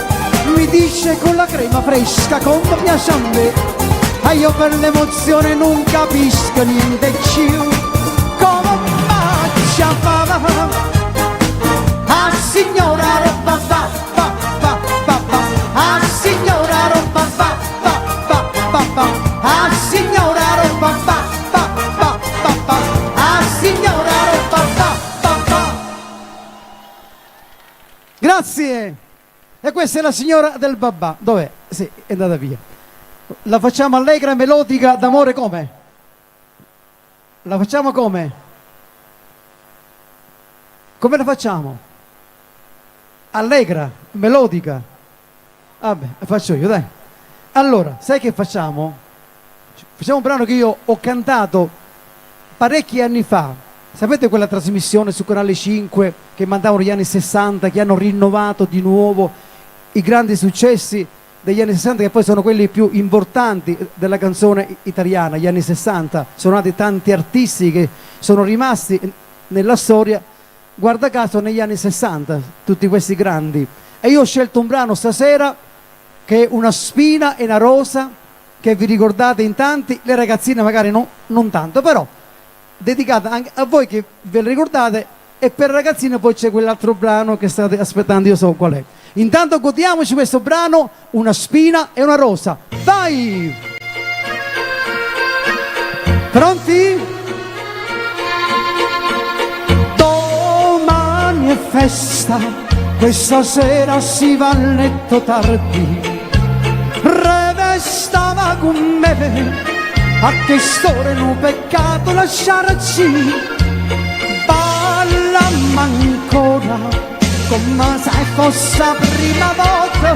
Mi dice con la crema fresca come piace a me. E io per l'emozione non capisco niente più. Come faccia papà a signora roba papà a signora roba papà a signora roba papà a signora roba papà. Grazie. E questa è la signora del babà. Dov'è? Sì, è andata via. La facciamo allegra e melodica d'amore come? La facciamo come? Come la facciamo? Allegra, melodica. Vabbè, la faccio io, dai. Allora, sai che facciamo? Facciamo un brano che io ho cantato parecchi anni fa. Sapete quella trasmissione su Canale 5 che mandavano negli anni 60, che hanno rinnovato di nuovo i grandi successi degli anni 60, che poi sono quelli più importanti della canzone italiana. Gli anni 60 sono nati tanti artisti che sono rimasti nella storia, guarda caso negli anni 60, tutti questi grandi. E io ho scelto un brano stasera che è Una spina e una rosa, che vi ricordate in tanti, le ragazzine magari non tanto, però dedicata anche a voi che ve la ricordate, e per ragazzine poi c'è quell'altro brano che state aspettando, io so qual è. Intanto godiamoci questo brano, Una spina e una rosa. Vai! Pronti? Domani è festa, questa sera si va a letto tardi. Restava con me, a che storia è un peccato lasciarci. Ballammo ancora come se fosse la prima volta.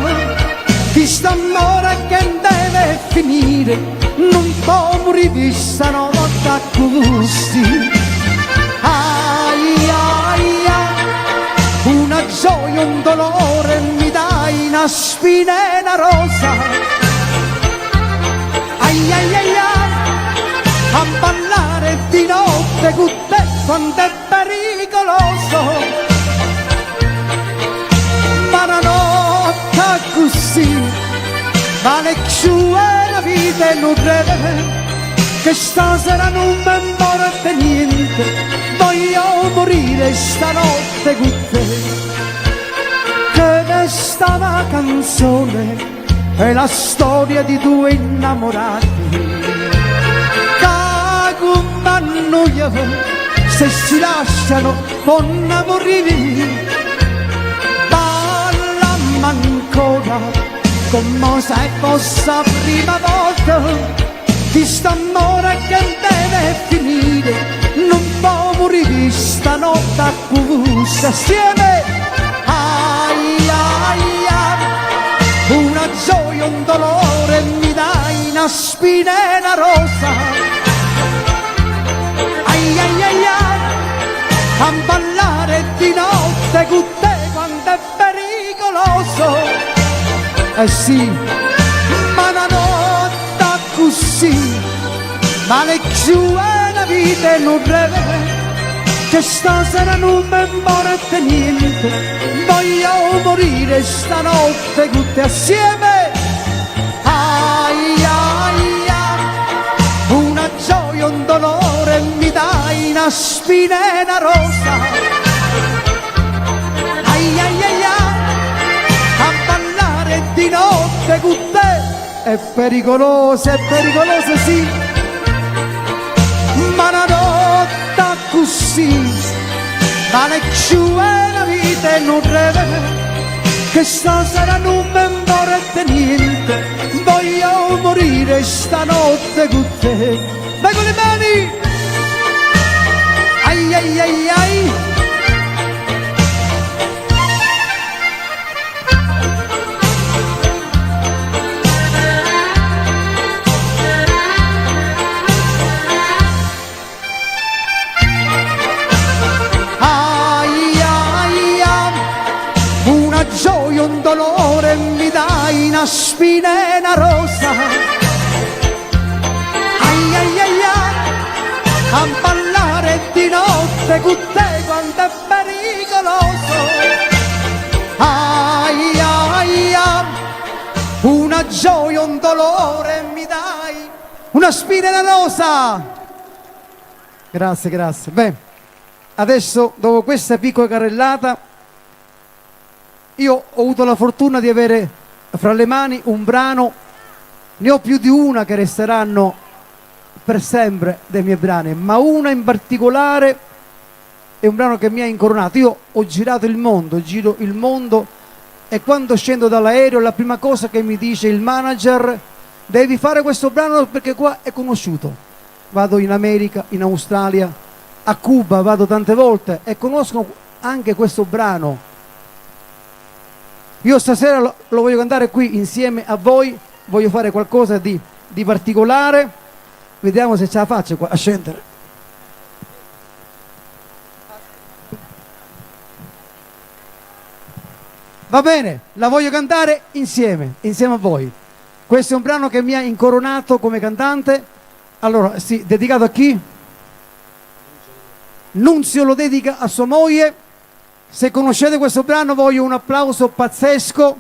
Chi st'amore che deve finire non può morire stanotte così. Ai ai ai, una gioia, un dolore, mi dai una spina e una rosa. Ai ai ai ai, a ballare di notte con te quando è pericoloso. Ma la notte così vale più la vita e non breve, che stasera non mi morte niente, voglio morire stanotte con te. Che questa canzone è la storia di due innamorati che come annoiano, se si lasciano possono morire. ancora come se fosse la prima volta. Di st'amore che deve finire, non può morire stanotte a custa assieme. Ai ai ai, una gioia, un dolore, mi dai una spina e una rosa. Ai ai ai ai, a ballare di notte con te quando è pericoloso. Eh sì, ma una notte così, ma le giù è una vita e non reve, che stasera non mi importa niente, voglio morire stanotte con te assieme. Ai ai ai, una gioia, un dolore, mi dai una spina e una rosa. Ai ai ai ai, a ballare di notte con te è pericolosa sì, ma una notte così, ma le giù è una vita e non reve, che stasera non mi importa niente, voglio morire stanotte con te. Vai con le mani! Ai ai ai ai! Gioia, un dolore, mi dai una spina e una rosa. Ai ai ai ai, a ballare di notte con te quando è pericoloso. Ai ai ai, una gioia, un dolore, mi dai una spina e una rosa. Grazie, grazie. Beh, adesso dopo questa piccola carrellata io ho avuto la fortuna di avere fra le mani un brano, ne ho più di una che resteranno per sempre dei miei brani, ma una in particolare è un brano che mi ha incoronato. Io ho girato il mondo, giro il mondo, e quando scendo dall'aereo la prima cosa che mi dice il manager: devi fare questo brano perché qua è conosciuto. Vado in America, in Australia, a Cuba vado tante volte e conosco anche questo brano. Io stasera lo voglio cantare qui insieme a voi, voglio fare qualcosa di particolare, vediamo se ce la faccio qua a scendere. Va bene, la voglio cantare insieme a voi. Questo è un brano che mi ha incoronato come cantante. Allora, sì, dedicato a chi? Nunzio lo dedica a sua moglie. Se conoscete questo brano voglio un applauso pazzesco,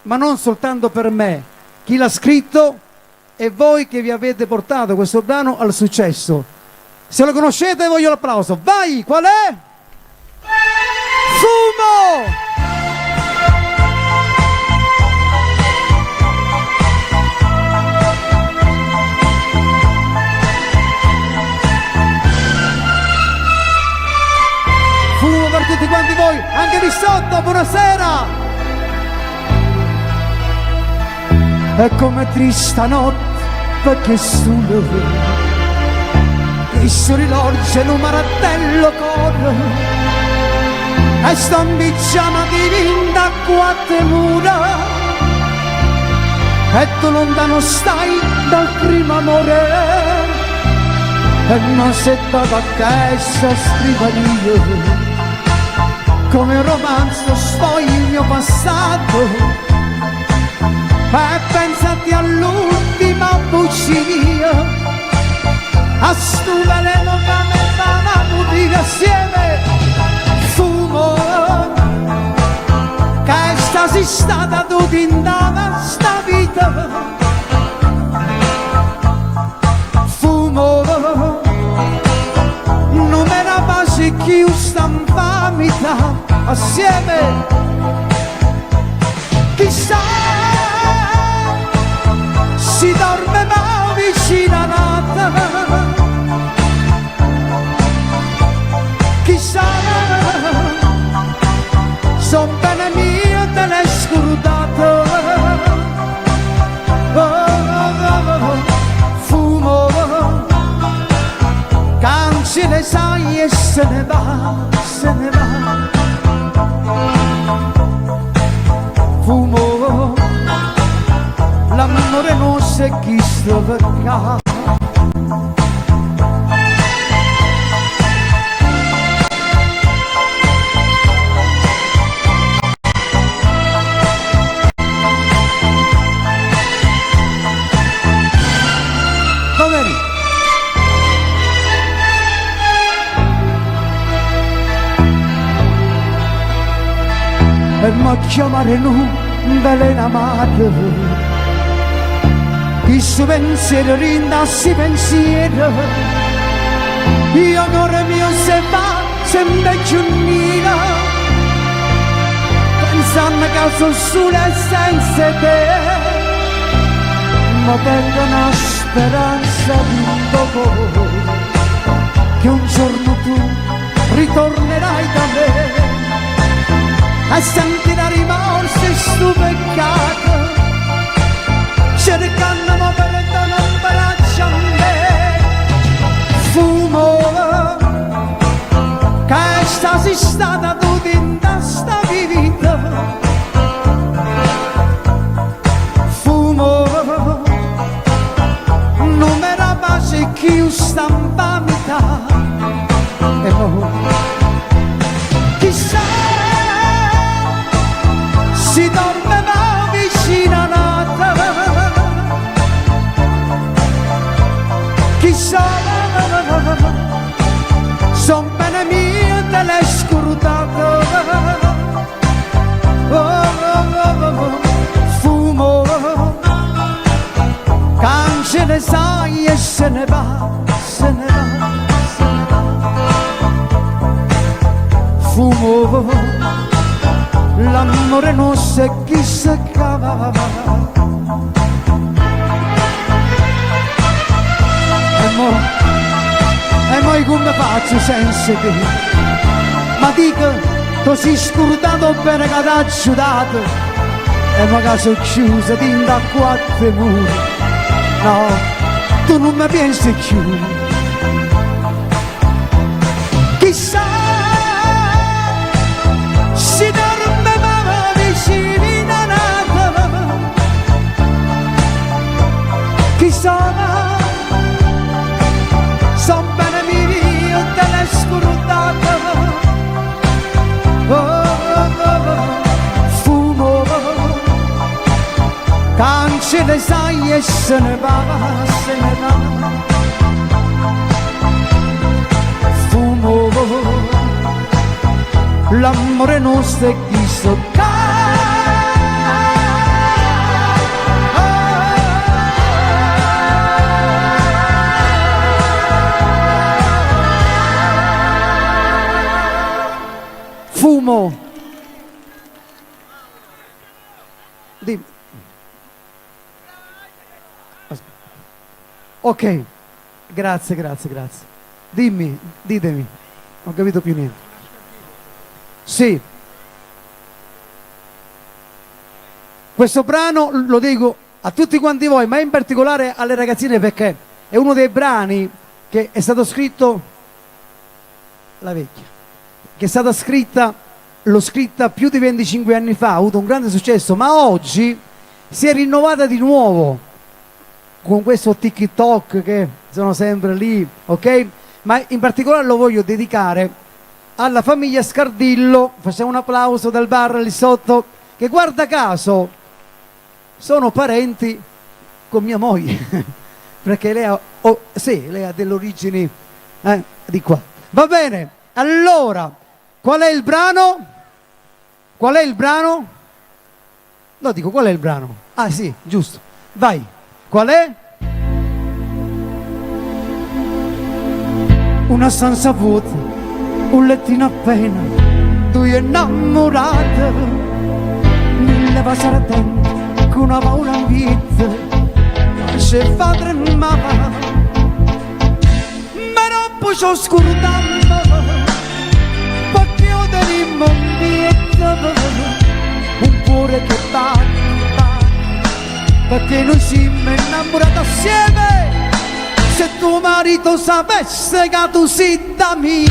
ma non soltanto per me, chi l'ha scritto e voi che vi avete portato questo brano al successo. Se lo conoscete voglio l'applauso. Vai, qual è? Fumo! Per tutti quanti voi, anche di sotto, buonasera. È come trista notte perché solo il sorrisorge in un martello corre e sta ambicciama diventa quattro mura e tu lontano stai dal primo amore e non sei stata chiesto scrivania come un romanzo sfogli il mio passato e pensati all'ultima bugia a stu veleno che mi fa una butica assieme. Fumo che stasi stata tu tintava sta vita. Fumo non me la passi più sta infamità assieme. Chissà si dorme ma vicino a notte, chissà son bene mio te le scrute sto peccato. Va bene. E ma chiamare non velena madre, chi suo pensiero rindassi pensiero, io amore mio se va sempre più nera, pensando che sono sole senza te, ma tengo una speranza di dopo, che un giorno tu ritornerai da me a sentire rimorsi sto peccato, cercando per dare un braccio a me. Fumo che stasi stata tutta in sta vita, fumo non mi era pace chi stampa metà, e no chissà si dormeva vicino a nata, chissà, son bene mio te l'hai scrutato, fumo, cancelle sai e se ne va, se ne va, se ne va, fumo, l'amore non sa chi si cava, e mo come faccio senza te? Ma dico, tu sei scordato bene che ti ha aiutato, e magari sono chiusa dentro a quattro muri, no, tu non mi pensi più, chissà si dormeva vicino a nata, chissà son bene mio te l'hai scordata, fumo cancelle sai e se ne va, se ne va, fumo l'amore nostro è chi so. Fumo. Dimmi. Ok, grazie. Dimmi, ditemi, non ho capito più niente. Sì. Questo brano lo dico a tutti quanti voi, ma in particolare alle ragazzine, perché è uno dei brani che è stato scritto, la vecchia, che è stata scritta, l'ho scritta più di 25 anni fa, ha avuto un grande successo, ma oggi si è rinnovata di nuovo con questo TikTok che sono sempre lì, ok? Ma in particolare lo voglio dedicare alla famiglia Scardillo, facciamo un applauso dal bar lì sotto, che guarda caso sono parenti con mia moglie, perché lei ha, lei ha delle origini di qua. Va bene, allora, qual è il brano? Qual è il brano? No, dico, qual è il brano? Ah sì, giusto, vai, qual è? Una stanza vuota, un lettino appena, due innamorate, mille vasi ardenti, con una paura invietta, se fa tremare, ma non posso scordare, perché io tenemmo un cuore che batte, perché noi siamo innamorati assieme. Se tuo marito sapesse che tu sei da me,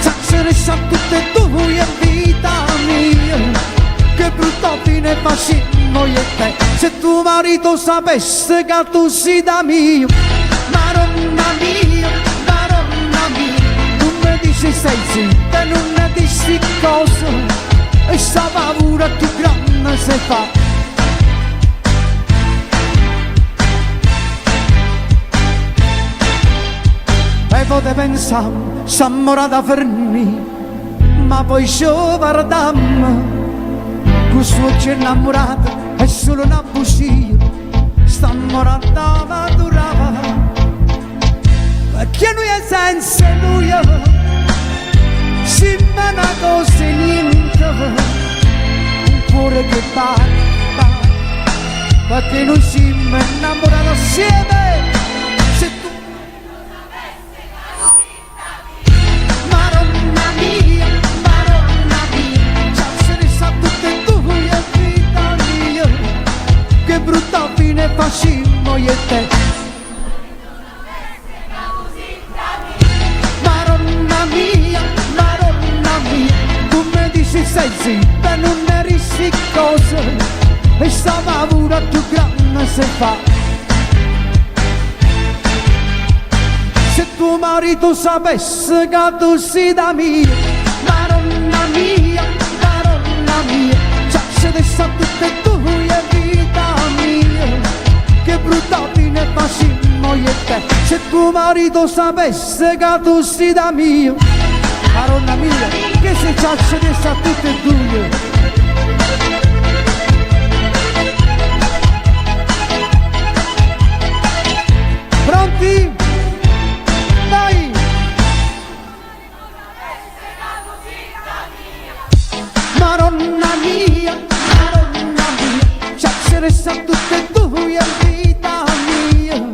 se ne sa tutte e due in vita mia, che brutta fine facciamo fascismo io e te. Se tuo marito sapesse che tu sei da mio, Madonna mia, tu mi dici sei zitta, non ne dici cosa, e sta paura più grande se fa. E poi pensavo, s'ammora da fermi, ma poi ci guardammo, questo ci è innamorato, è solo una bugia, sta ammorata ma durava, perché lui è senza lui, si fa una cosa e niente, un cuore che batte, perché noi siamo innamorati assieme. Se tu Madonna mia, già se ne sa tutte e due, vita mia, che brutta fine facimmo io e te. Madonna mia, tu mi dici sei zitta, non ne rischi cosa, e sta paura più grande se fa. Se tuo marito sapesse che tu sei da mia, Madonna mia, già se ne sa tutte e due, vita mia, che brutta fine facimmo io e te. Se tuo marito sapesse che tu sei da mia, Madonna mia, che se già se ne sa tutte e due. Pronti? Vai! Madonna mia, già se ne sa tutte e due, vita mia,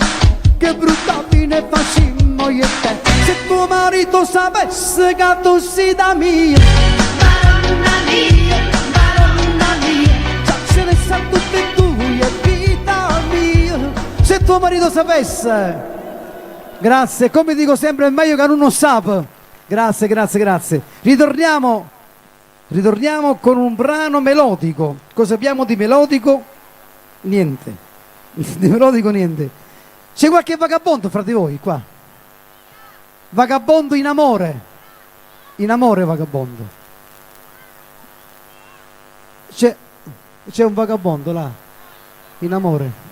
che brutta fine facimmo io e te. Se tuo marito sapesse che tu sei da mia, Madonna mia, già se ne sa tutte e due, vita mia. Se tuo marito sapesse. Grazie, come dico sempre è meglio che non sa. Grazie. Ritorniamo con un brano melodico. Cosa abbiamo di melodico? Niente. Di melodico niente. C'è qualche vagabondo fra di voi qua? Vagabondo in amore. In amore vagabondo. C'è un vagabondo là. In amore.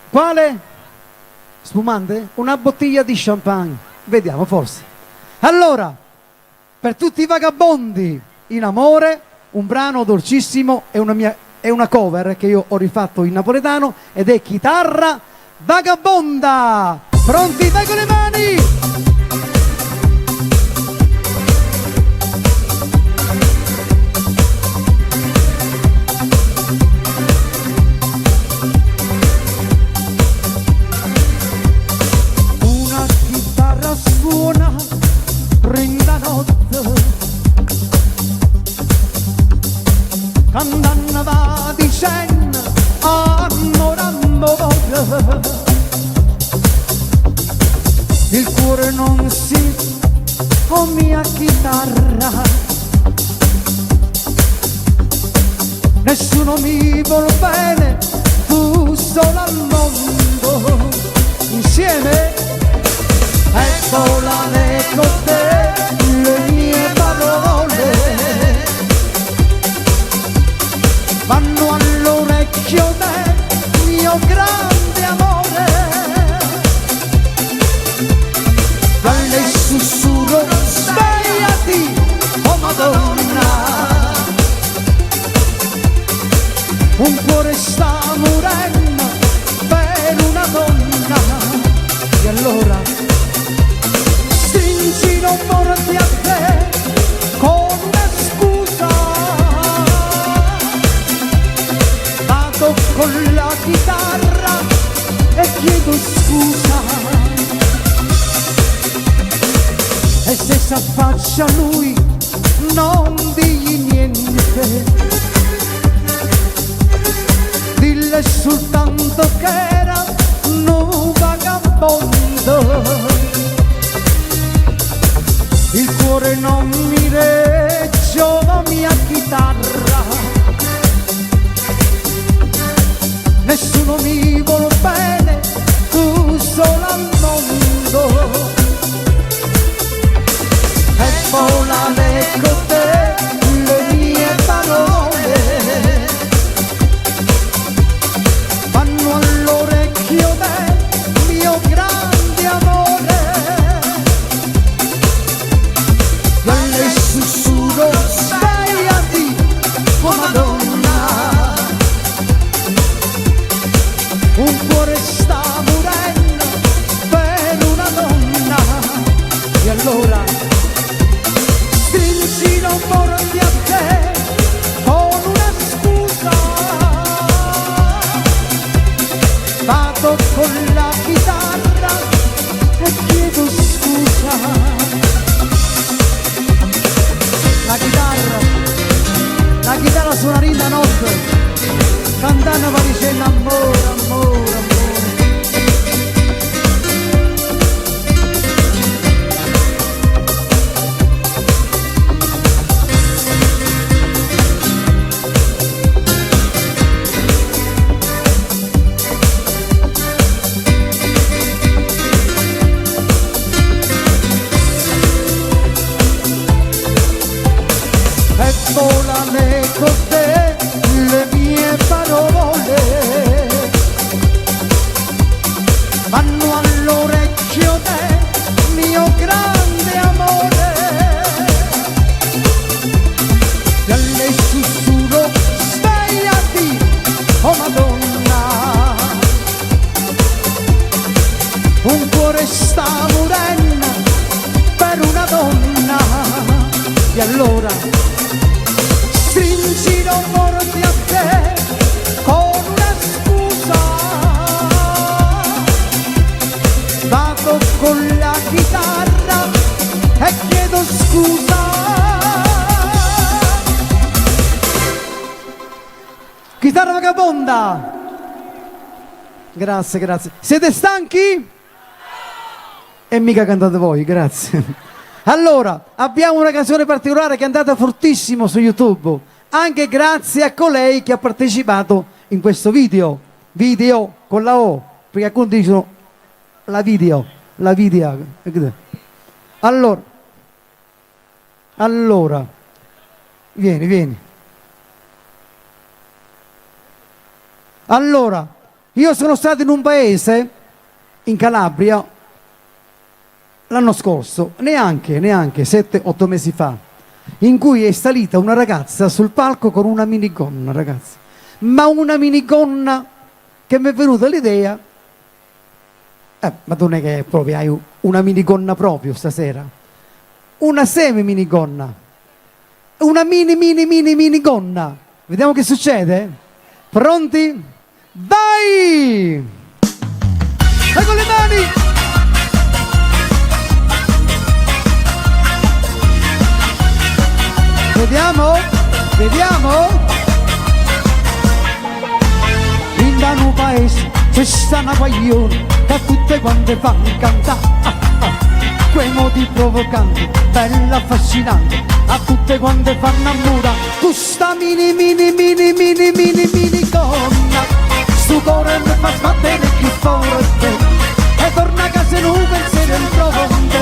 Quale? Spumante? Una bottiglia di champagne. Vediamo, forse. Allora, per tutti i vagabondi in amore, un brano dolcissimo, è una cover che io ho rifatto in napoletano ed è Chitarra Vagabonda. Pronti? Vai con le mani! Suona, prenda notte, cantando va dicendo, amore, il cuore non si, oh mia chitarra, nessuno mi vuol bene, tu solo al mondo, insieme. Ecco la leggo te, le mie parole vanno all'orecchio del mio grande amore. Dalle sussurro, svegliati, oh Madonna, un cuore sta morendo per una donna. E allora non porti a te con una scusa, vado con la chitarra e chiedo scusa, e se s'affaccia lui non digli niente, dille soltanto che era un vagabondo. Il cuore non mi regge, mi mia chitarra. Nessuno mi vuole bene, tu sola al mondo. E volare con te le mie parole vanno all'orecchio del mio grande amore. E le sussurro svegliati, oh Madonna, un cuore sta morendo per una donna. E allora stringi non porti a te con una scusa. Vado con la chitarra e chiedo scusa. La chitarra suona rinda notte, cantando va dicendo amore, amore, amore. E volane con te le mie parole vanno all'orecchio del mio grande amore. E alle sussurro svegliati, oh Madonna, un cuore sta morendo per una donna. E allora stringi non morti a te con una scusa. Vado con la chitarra e chiedo scusa. Chitarra vagabonda. Grazie, grazie. Siete stanchi? E mica cantate voi, grazie. Allora, abbiamo una canzone particolare che è andata fortissimo su YouTube, anche grazie a colei che ha partecipato in questo video. Video con la O, perché alcuni dicono la video. Allora, vieni. Allora, io sono stato in un paese, in Calabria, l'anno scorso, neanche 7-8 mesi fa, in cui è salita una ragazza sul palco con una minigonna, ragazzi. Ma una minigonna che mi è venuta l'idea, ma tu non è che proprio hai una minigonna proprio stasera, una semi minigonna, una minigonna. Vediamo che succede? Pronti? Vai! E con le mani! Vediamo. In un paese c'è sta una guaglione che tutte quante fanno cantare. Quei modi provocanti, bella affascinante, a tutte quante fanno ammura. Questa mini donna, sto cuore mi fa sbattere più forte. E torna a casa in un pensiero in profondo,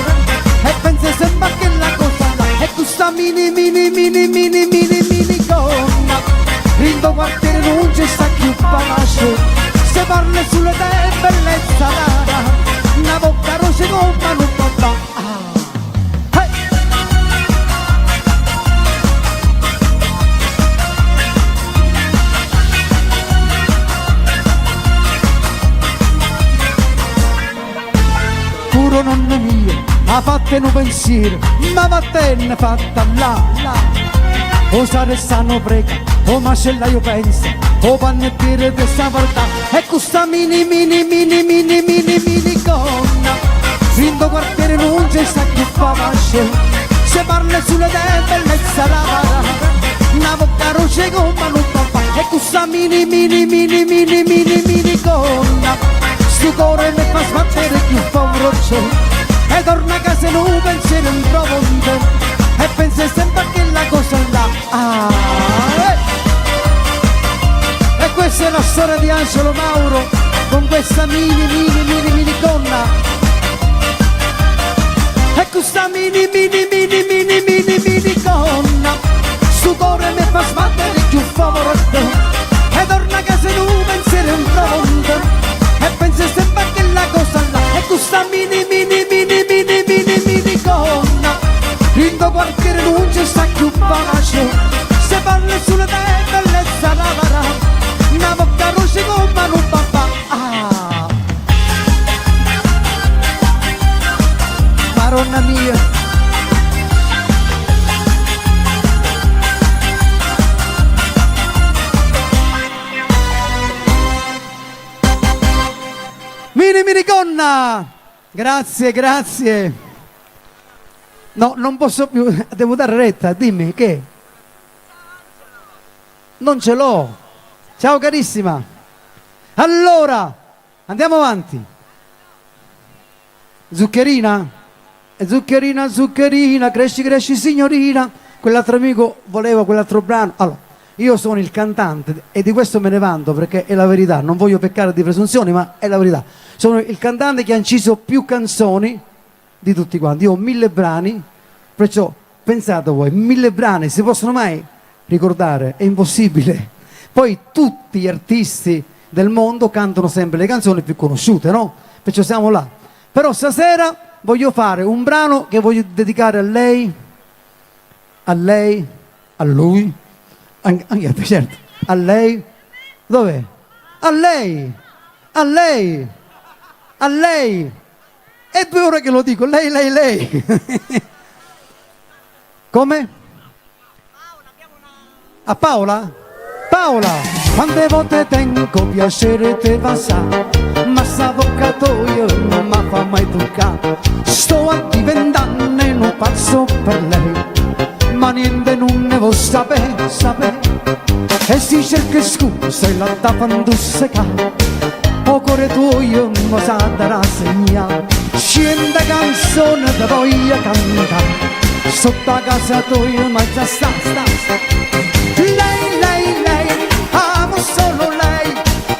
e pensa sempre che la cosa là. E questa mini donna, in tuo quartiere non c'è sta più pace. Se parla sulle te bellezza rara, una bocca rosa con mano papà. Puro nonno mio, ha fatto un pensiero, ma vattene fatta là. O sare stanno prega, o macellaio pensa, o panettiere di sta porta. E questa mini donna, in tuo quartiere non c'è sta più pace. Se parla sulle te bellezza rara, una bocca rosa con mano papà. E questa mini donna, sto cuore mi fa sbattere più forte. E torna a casa in un pensiero in profondo, e pensi sempre a quella cosa là. E questa è la storia di Angelo Mauro con questa mini gonna. E questa mini gonna su cuore mi fa sbattere più favorito e torna a casa in un pensiero un tramonto e pensi sempre a quella cosa là. E questa mini gonna in quartiere non ci sta più pace, se parla sulla te bellezza la varà, una bocca rosse come un papà. Maronna mia, mini gonna, grazie. No, non posso più, devo dare retta, dimmi che? Non ce l'ho. Ciao carissima. Allora, andiamo avanti. Zuccherina? Zuccherina, cresci signorina. Quell'altro amico voleva quell'altro brano. Allora, io sono il cantante e di questo me ne vanto perché è la verità. Non voglio peccare di presunzioni, ma è la verità. Sono il cantante che ha inciso più canzoni di tutti quanti. Io ho 1000 brani, perciò pensate voi, 1000 brani si possono mai ricordare? È impossibile. Poi tutti gli artisti del mondo cantano sempre le canzoni più conosciute, no? Perciò siamo là. Però stasera voglio fare un brano che voglio dedicare a lei, a lui, anche certo, a lei, dov'è? A lei. È 2 ore che lo dico, lei. Come? A Paola? Paola, quante volte tengo piacere te passare, ma s'avvocato non mi fa mai toccare. Sto a diventare un pazzo per lei, ma niente non ne vuol sapere. E si cerca scusa e la tappano seccare. O cuore tuo io non sa da rassegna, scende canzone te voglio cantare, sotto a casa tua ma già sta. Lei, amo solo lei,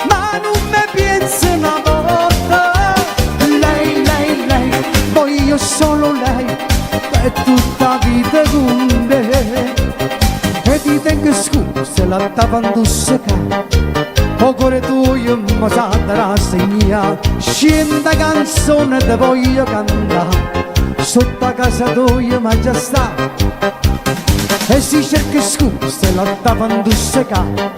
ma non mi penso una volta. Lei, voglio solo lei, per tutta vita con me. E ti tengo scusa la tappano seccare. O cuore tuo mi sa da rassegna, scenda canzone te voglio cantare, sotto a casa tua ma già sta. E si cerca scusa la tappano seccare.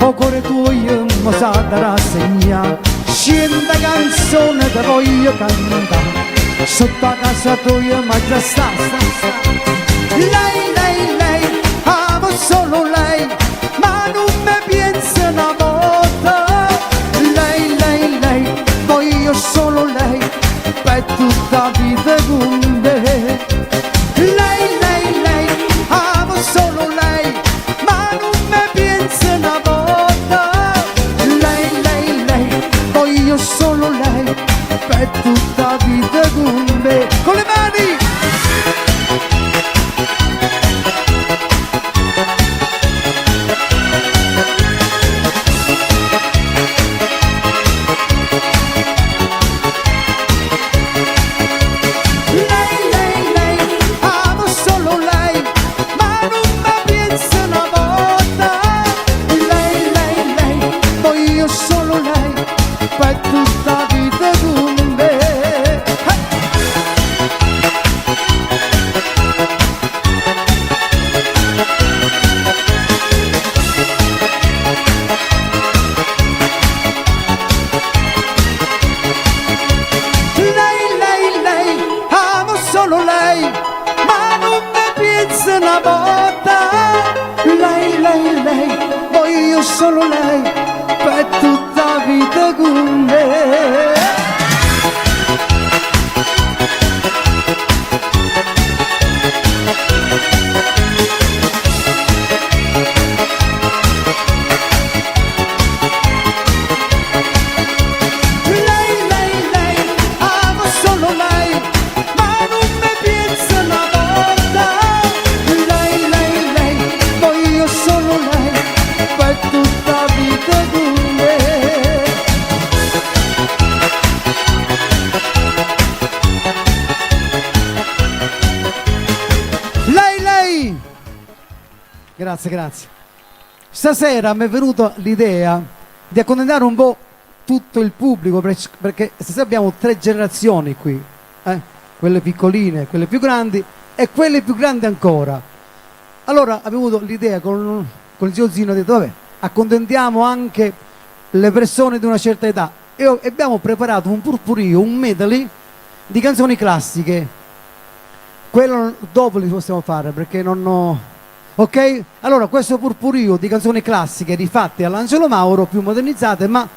O cuore tuo mi sa da rassegna, scenda canzone te voglio cantare, sotto a casa tua ma già sta. Lei, amo solo lei, ma non mi penso una volta. Lei, voglio solo lei, per tutta vita con me. Lei, amo solo lei, ma non mi penso una volta. Lei, voglio solo lei, per tutta vita con me. Con le mani! Solo lei per tutta vita con me. Lei, amo solo lei, ma non mi penso una volta. Grazie, grazie. Stasera mi è venuta l'idea di accontentare un po' tutto il pubblico, perché stasera abbiamo 3 generazioni qui, quelle piccoline, quelle più grandi e quelle più grandi ancora. Allora abbiamo avuto l'idea con il zio Zino, ha detto vabbè, accontentiamo anche le persone di una certa età, e abbiamo preparato un purpurio, un medley di canzoni classiche. Quello dopo li possiamo fare perché non ho... Ok? Allora questo purpurio di canzoni classiche rifatte all'Angelo Mauro, più modernizzate, ma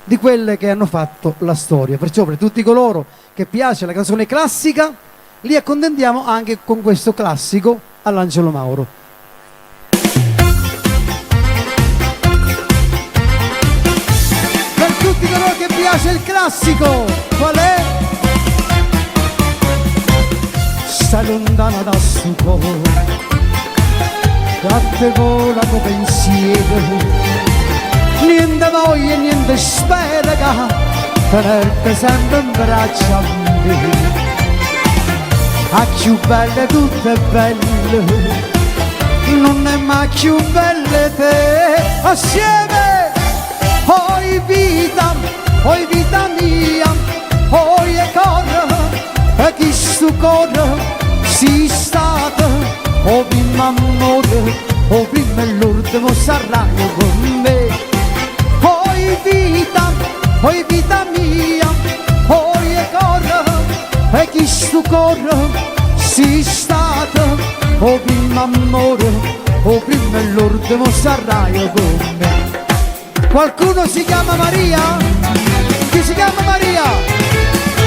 di quelle che hanno fatto la storia. Perciò per tutti coloro che piace la canzone classica, li accontentiamo anche con questo classico all'Angelo Mauro. Per tutti coloro che piace il classico, qual è? Stai lontana da sto cuore, a te vola tuo pensiero, niente voglia e niente spera che tenerti sempre in braccio a me. A più belle tutte belle, non è mai più belle te. Assieme, oi vita mia, oi e corre, e chi sto corre si stata, o prima amore, o prima l'ultimo saranno con me. Oi vita mia, oi e corre, e chi sto corre si stata, o prima amore, o prima l'ultimo saranno con me. Qualcuno si chiama Maria? Chi si chiama Maria?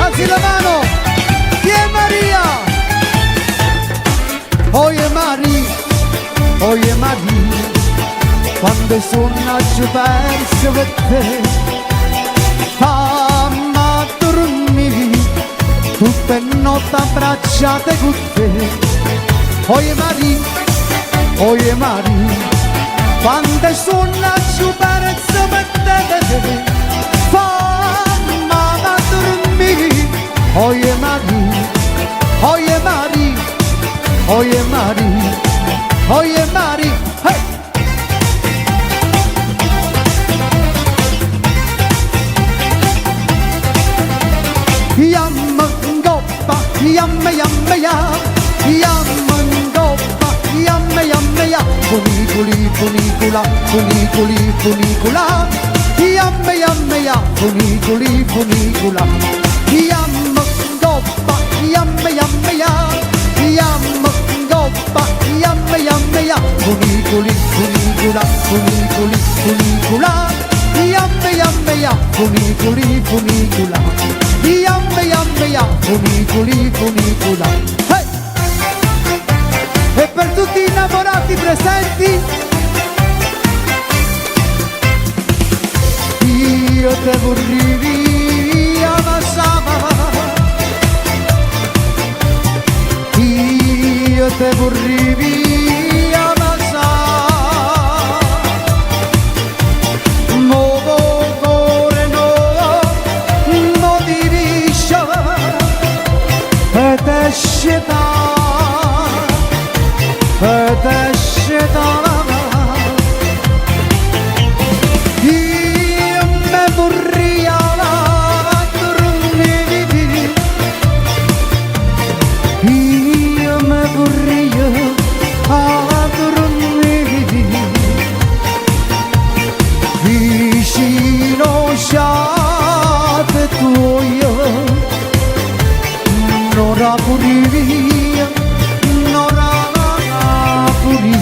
Alzi la mano. Chi è Maria? Oye Maria, quando sono giù perso per te, fammi dormire tutte notte abbracciate con te. Oye Maria, quando sono giù perso per te, fammi dormire. Oye Maria, hey! Yamma ngoppa, yamma yamma ya, yamma ngoppa, yamma yamma ya, funiculi funicula, funiculi funicula, yamma yamma ya, funiculi funicula, yamma ngoppa, yamma yamma ya, yamma ngoppa, yamma yamma ya, funiculi funicula, funiculi funicula, yamma yamma ya, funiculi funicula, yamma yamma ya, funiculi funicula. Hey! E per tutti i innamorati presenti, io te vorrei via passava, io te vorrei via passava, nuovo cuore no divisce ed esce da io me vorrei dormire, io me vorrei dormire vicino sciate tuoi, non la via, non la via.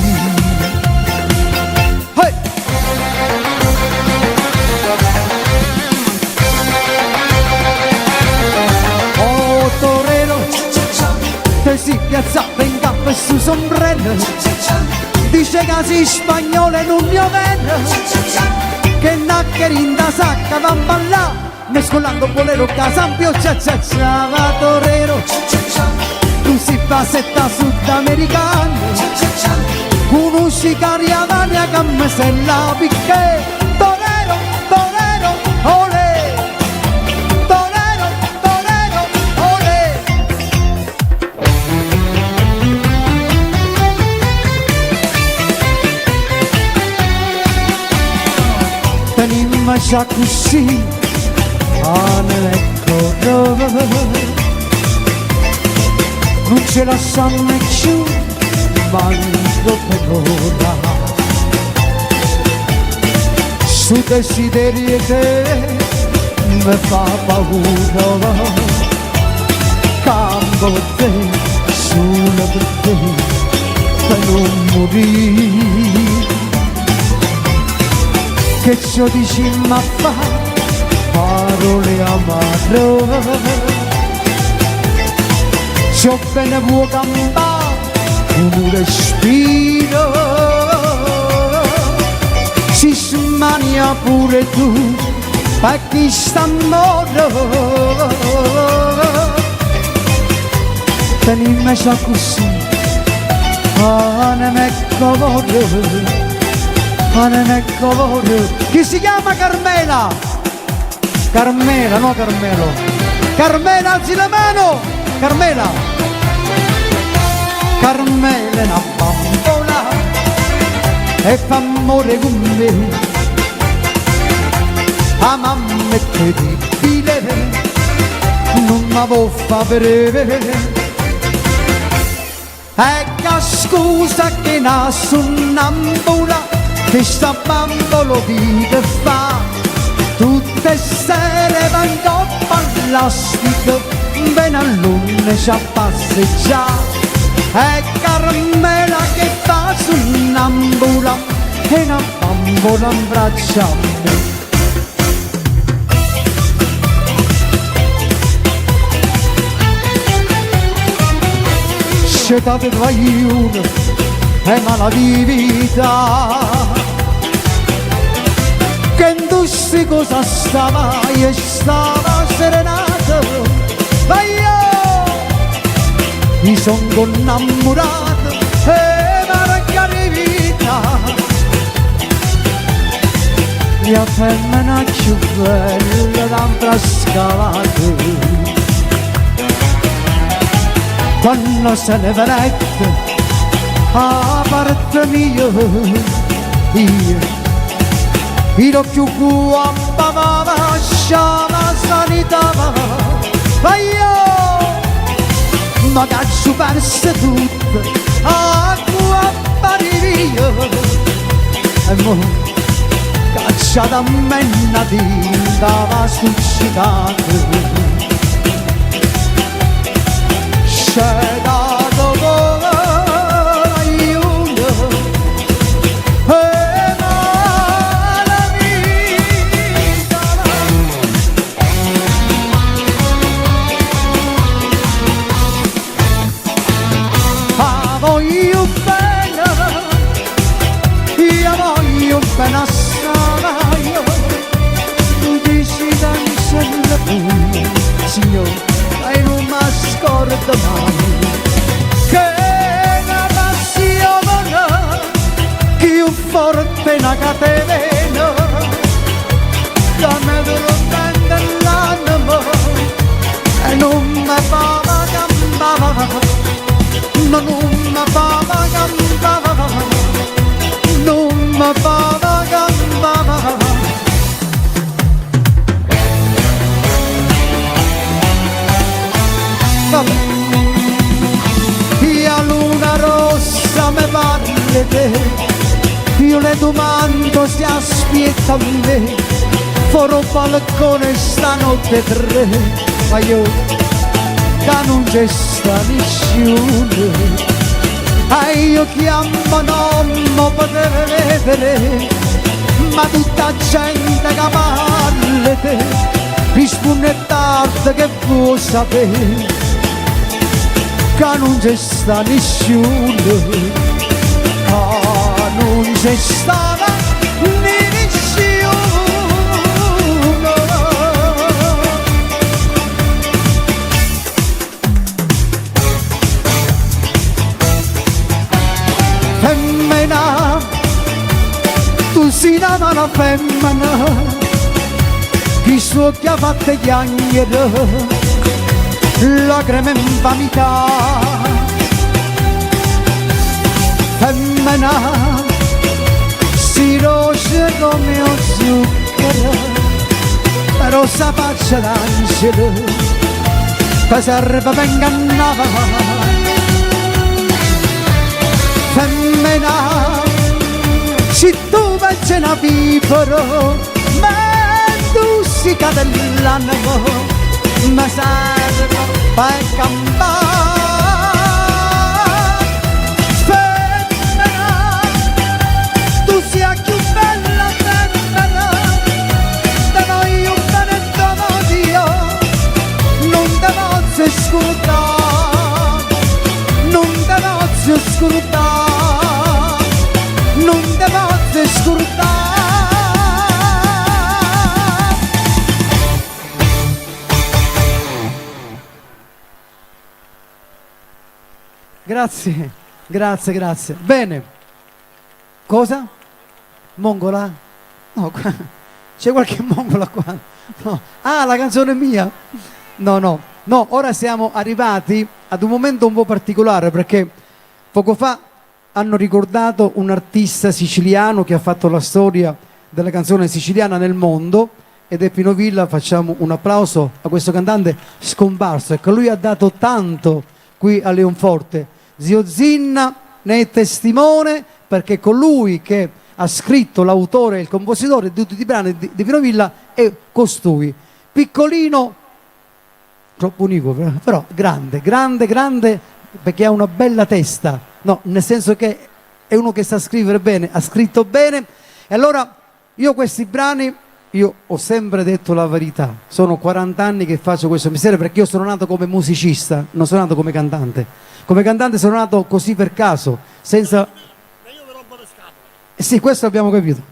Hey! Oh torero, te si piazzava in capo e su sombrero, dice che sei spagnolo e non mio vero, che nacchere in da sacca va a ballare, mescolando bolero casampio cia cia cia. Va torero, tu si passetta sudamericano, conosci cariadania che me se la picche. Torero, torero, olè, torero, torero, olè. tenimmo già così, non ecco, non ce la sanno più, manco per ora. Su desideri che mi fa paura, campo te, solo per te, per non morire. Che ciò dici ma fa parole amare, ciò bene può campare un respiro, si smania pure tu per chi sta amore. Tenimmo già così, non è colore, non è colore. Chi si chiama Carmela? Carmela, no Carmelo. Carmela, alzi la mano. Carmela. Carmela è una bambola e fa amore con me. A mamma è terribile, non la può fa vedere. Ecco scusa che nasce un'ambola, che sta bambolo vive fa, tutte sere vengo all'astico, ben a luna ci passeggia. E Carmela che fa su un'ambola, e una bambola in braccia a me. Scetate guaglione e mala di vita, che indussi cosa stava e stava serenato. Ma io mi son innamorato e marca di vita, la femmina più bella d'altra scalata. Quando se ne venette a parte mia, io più guappa ma lasciava sanità, ma io ma caccio perse tutto a guappa di via, e mo cacciata a me una tinta va suscitata. C'è dato aiuto e mala vita. Ah, voglio bene, io voglio bene assai, dici danzare pure, signore. E non mi scordo mai che una passione più forte una catena, da me lo prende l'animo e non mi fa campare, non mi fa campare, non mi fa campare. La luna rossa mi parla te, io le domando se aspetta me, farò balcone stanotte 3, ma io che non c'è sta nessuno, e io chiamo non poter vedere, ma tutta gente che parla te, risponde tardi che vuoi sapere, che non c'è sta nessuno, che non c'è stata nessuno. Femmina, tu sei una mala femmina, chi suo che ha fatto chiagnere, lacrime in vanità. Femmina, si rosse come un zucchero, rossa faccia d'angelo, che serve per ingannare. Femmina, se tu faccia una piporo, ma tu si cade l'animo, ma serve per campare. Femmina, tu sia più bella femmina, da noi un bene dono Dio, non te posso scordare, non te posso scordare, non te posso scordare. Grazie, grazie, grazie. Bene. Cosa? Mongola? No, qua. C'è qualche mongola qua? No. Ah, la canzone è mia? No, no. No, ora siamo arrivati ad un momento un po' particolare perché poco fa hanno ricordato un artista siciliano che ha fatto la storia della canzone siciliana nel mondo ed è Pino Villa. Facciamo un applauso a questo cantante scomparso. Ecco, lui ha dato tanto qui a Leonforte. Zio Zinna ne è testimone perché colui che ha scritto, l'autore e il compositore di tutti i brani di Pino Villa è costui. Piccolino, troppo unico, però grande, grande, grande perché ha una bella testa. No, nel senso che è uno che sa scrivere bene, ha scritto bene. E allora io questi brani, io ho sempre detto la verità, sono 40 anni che faccio questo mestiere perché io sono nato come musicista, non sono nato come cantante. Come cantante sono nato così per caso, senza... Io vi rompo le scatole. Sì, questo abbiamo capito.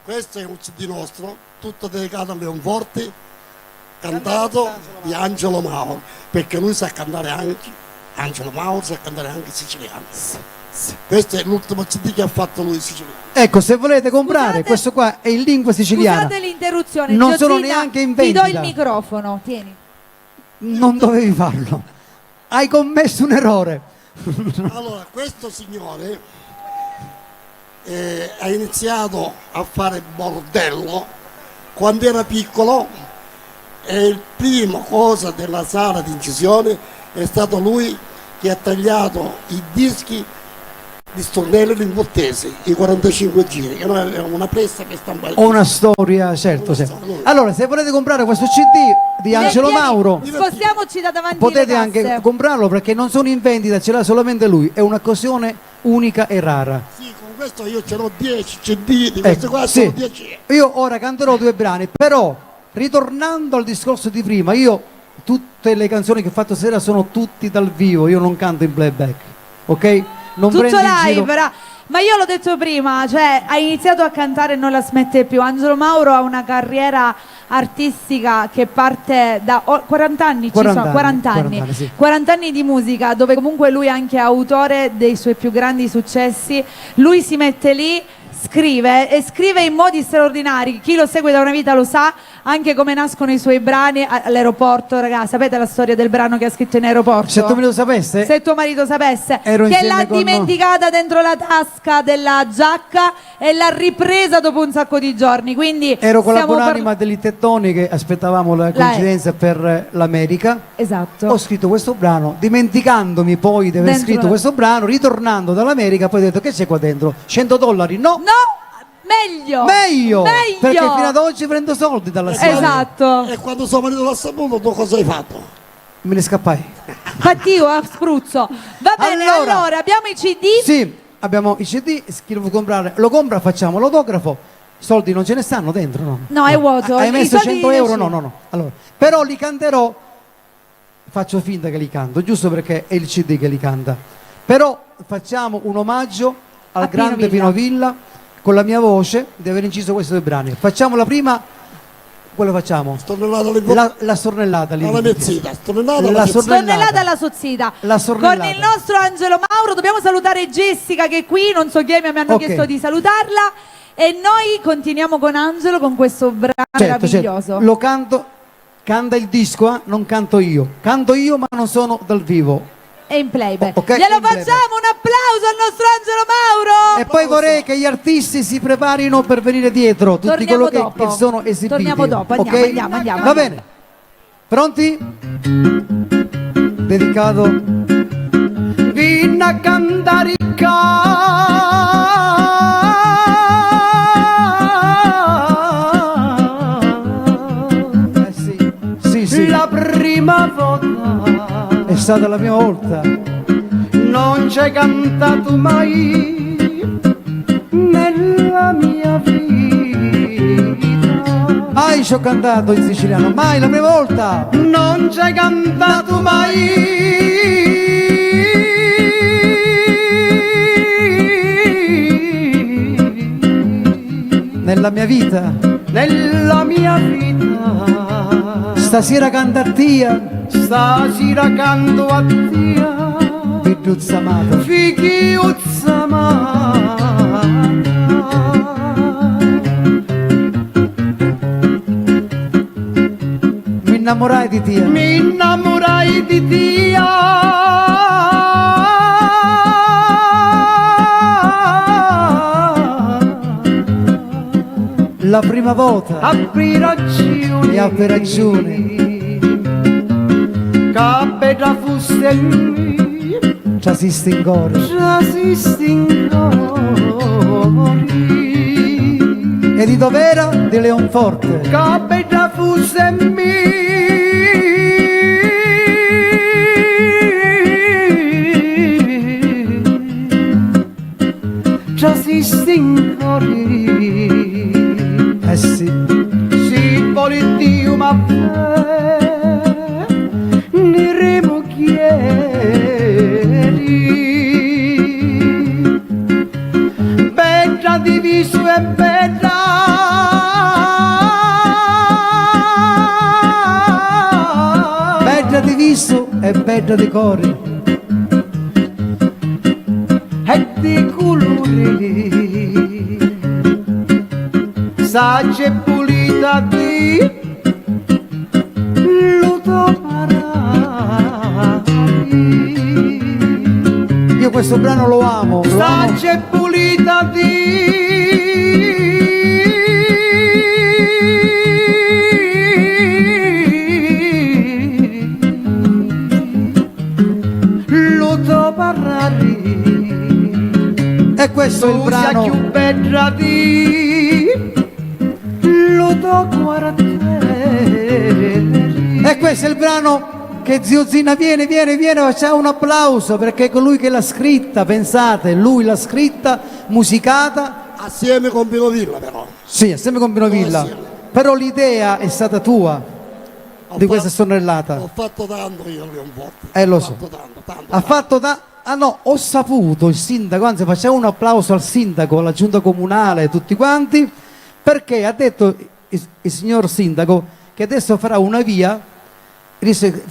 Questo è un CD nostro, tutto dedicato a Leonforte, cantato di Angelo Mauro, perché lui sa cantare anche, Angelo Mauro sa cantare anche siciliano. Questo è l'ultimo CD che ha fatto lui siciliano. Ecco, se volete comprare, Scusate, questo qua è in lingua siciliana. Scusate l'interruzione. Non Zio sono Zinna, neanche in ti do vendita. il microfono, tieni. Non dovevi farlo. Hai commesso un errore. Allora, questo signore ha iniziato a fare bordello quando era piccolo e il primo cosa della sala di incisione è stato lui che ha tagliato i dischi di stornello linguottese, i 45 giri, che noi avevamo una pressa per stampare. Ho una storia, certo, Una certo. storia. Allora, se volete comprare questo CD di Angelo Vieni, Mauro, spostiamoci da davanti potete alle anche casse. comprarlo perché non sono in vendita, ce l'ha solamente lui. È un'occasione unica e rara. Sì, con questo io ce l'ho 10 CD, di queste qua sì. sono 10. Io ora canterò 2 brani, però ritornando al discorso di prima, io tutte le canzoni che ho fatto stasera sono tutti dal vivo, io non canto in playback, ok? Non Tutto prendi in giro. live, ma io l'ho detto prima, cioè ha iniziato a cantare e non la smette più. Angelo Mauro ha una carriera artistica che parte da 40 anni, 40 anni, sì. 40 anni di musica, dove comunque lui è anche autore dei suoi più grandi successi. Lui si mette lì, scrive e scrive in modi straordinari. Chi lo segue da una vita lo sa, anche come nascono i suoi brani all'aeroporto. Ragazzi, sapete la storia del brano che ha scritto in aeroporto? Se tuo marito sapesse, Se tuo marito sapesse, Ero che insieme l'ha con- dimenticata dentro la tasca della giacca e l'ha ripresa dopo un sacco di giorni. Quindi ero con la stiamo buonanima degli Tettoni che aspettavamo la coincidenza per l'America. Esatto. Ho scritto questo brano, dimenticandomi poi di aver Dentro scritto la- questo brano, ritornando dall'America, poi ho detto che c'è qua dentro? $100? No! No, meglio! Meglio! Meglio! Perché fino ad oggi prendo soldi dalla serie. Esatto. E quando suo marito l'ha saputo, tu cosa hai fatto? Me ne scappai. Cattivo, a spruzzo. Va bene, Allora- allora abbiamo i CD. Sì, abbiamo i CD, chi lo vuole comprare lo compra, facciamo l'autografo. Soldi non ce ne stanno dentro, no? No, è vuoto. Hai I messo soldi 100 euro? sì. No, no, no. Allora, però li canterò, faccio finta che li canto, giusto perché è il CD che li canta. Però facciamo un omaggio al A Pino grande Villa. Pino Villa con la mia voce di aver inciso questi 2 brani. Facciamo la prima, quello facciamo. Stornellata alle La stornellata lì. alla mezzita, stornellata alla La mezzita. Stornellata alla sozzita. La stornellata. Con il nostro Angelo Mauro dobbiamo salutare Jessica che è qui, non so chi è, ma mi hanno Ok. chiesto di salutarla. E noi continuiamo con Angelo con questo brano meraviglioso. Certo. Lo canto, canta il disco, non canto io. Canto io ma non sono dal vivo. e in playback. Ok, Glielo in playback. facciamo un applauso al nostro Angelo Mauro. E poi vorrei che gli artisti si preparino per venire dietro, tutti Torniamo quello dopo. che sono esibiti. Torniamo dopo, andiamo, ok? andiamo. Va bene. Pronti? Dedicato. Vinna Sì. La prima volta è stata la prima volta. Non c'è cantato mai nella mia vita. Mai ci ho cantato in siciliano, mai la prima volta. Non c'è cantato mai nella mia vita. Nella mia vita. Stasera canta a Tia. Stasera canto a Tia. Figliuzza amata. Figliuzza amata. Mi innamorai di Tia. Mi innamorai di Tia. La prima volta. Apri ragione. E apri ragione. Capeta fuste mi. Ci assiste in cori. Ci assiste in cori. E di dov'era? Di Leonforte. Capeta fuste mi. Ci assiste in cori. Eh sì. Si vuole Dio ma ne remo chiedi. Bella di viso e bella. Bella di viso e bella di cori. E di colori. Saggia e pulita di io questo brano lo amo. Saggia e pulita di e questo è il brano più bella di e questo è il brano che zio Zinna viene, facciamo un applauso perché è colui che l'ha scritta, pensate, lui l'ha scritta, musicata. Assieme con Pino Villa però. Sì, assieme con Pino Villa. Però l'idea è stata tua di questa sonnellata. Ho fatto tanto io a Leonforte. Lo so. Ha fatto ah no, ho saputo il sindaco, anzi facciamo un applauso al sindaco, alla giunta comunale, tutti quanti, perché ha detto il signor sindaco che adesso farà una via, dice,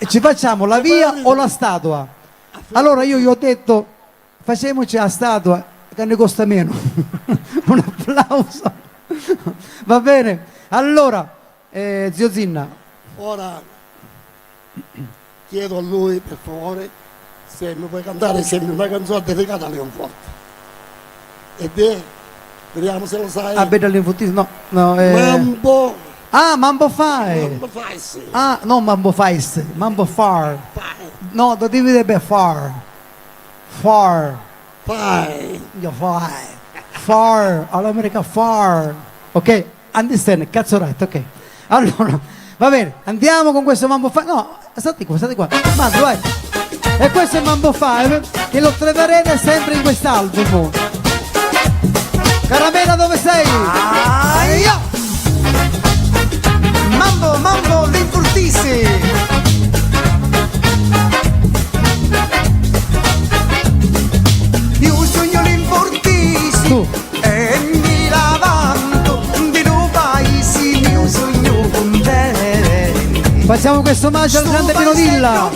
ci facciamo la via o la statua? Allora io gli ho detto facciamoci la statua che ne costa meno. Un applauso. Va bene, allora zio Zinna, ora chiedo a lui per favore se mi puoi cantare sempre una canzone dedicata a Leonforte ed è, vediamo se lo sai. Ah, bella l'infottismo, no, Mambo. Ah, Mambo Fai. Mambo Fai, sì. Ah, no, Mambo Fai, Mambo Far. No, lo devi dire far. Far. Fai. Io fai. Far, all'America far. Ok, understand, cazzo right, ok. Allora, va bene, andiamo con questo Mambo Fai. No, state qua. Mando, vai. E questo è Mambo 5 che lo troverete sempre in quest'album. Caramella, dove sei? Aia! Mambo, l'infurtisi! Io sogno l'infurtisi e mi lavanto di due paesi, io sogno con te. Facciamo questo omaggio al grande Pino Villa.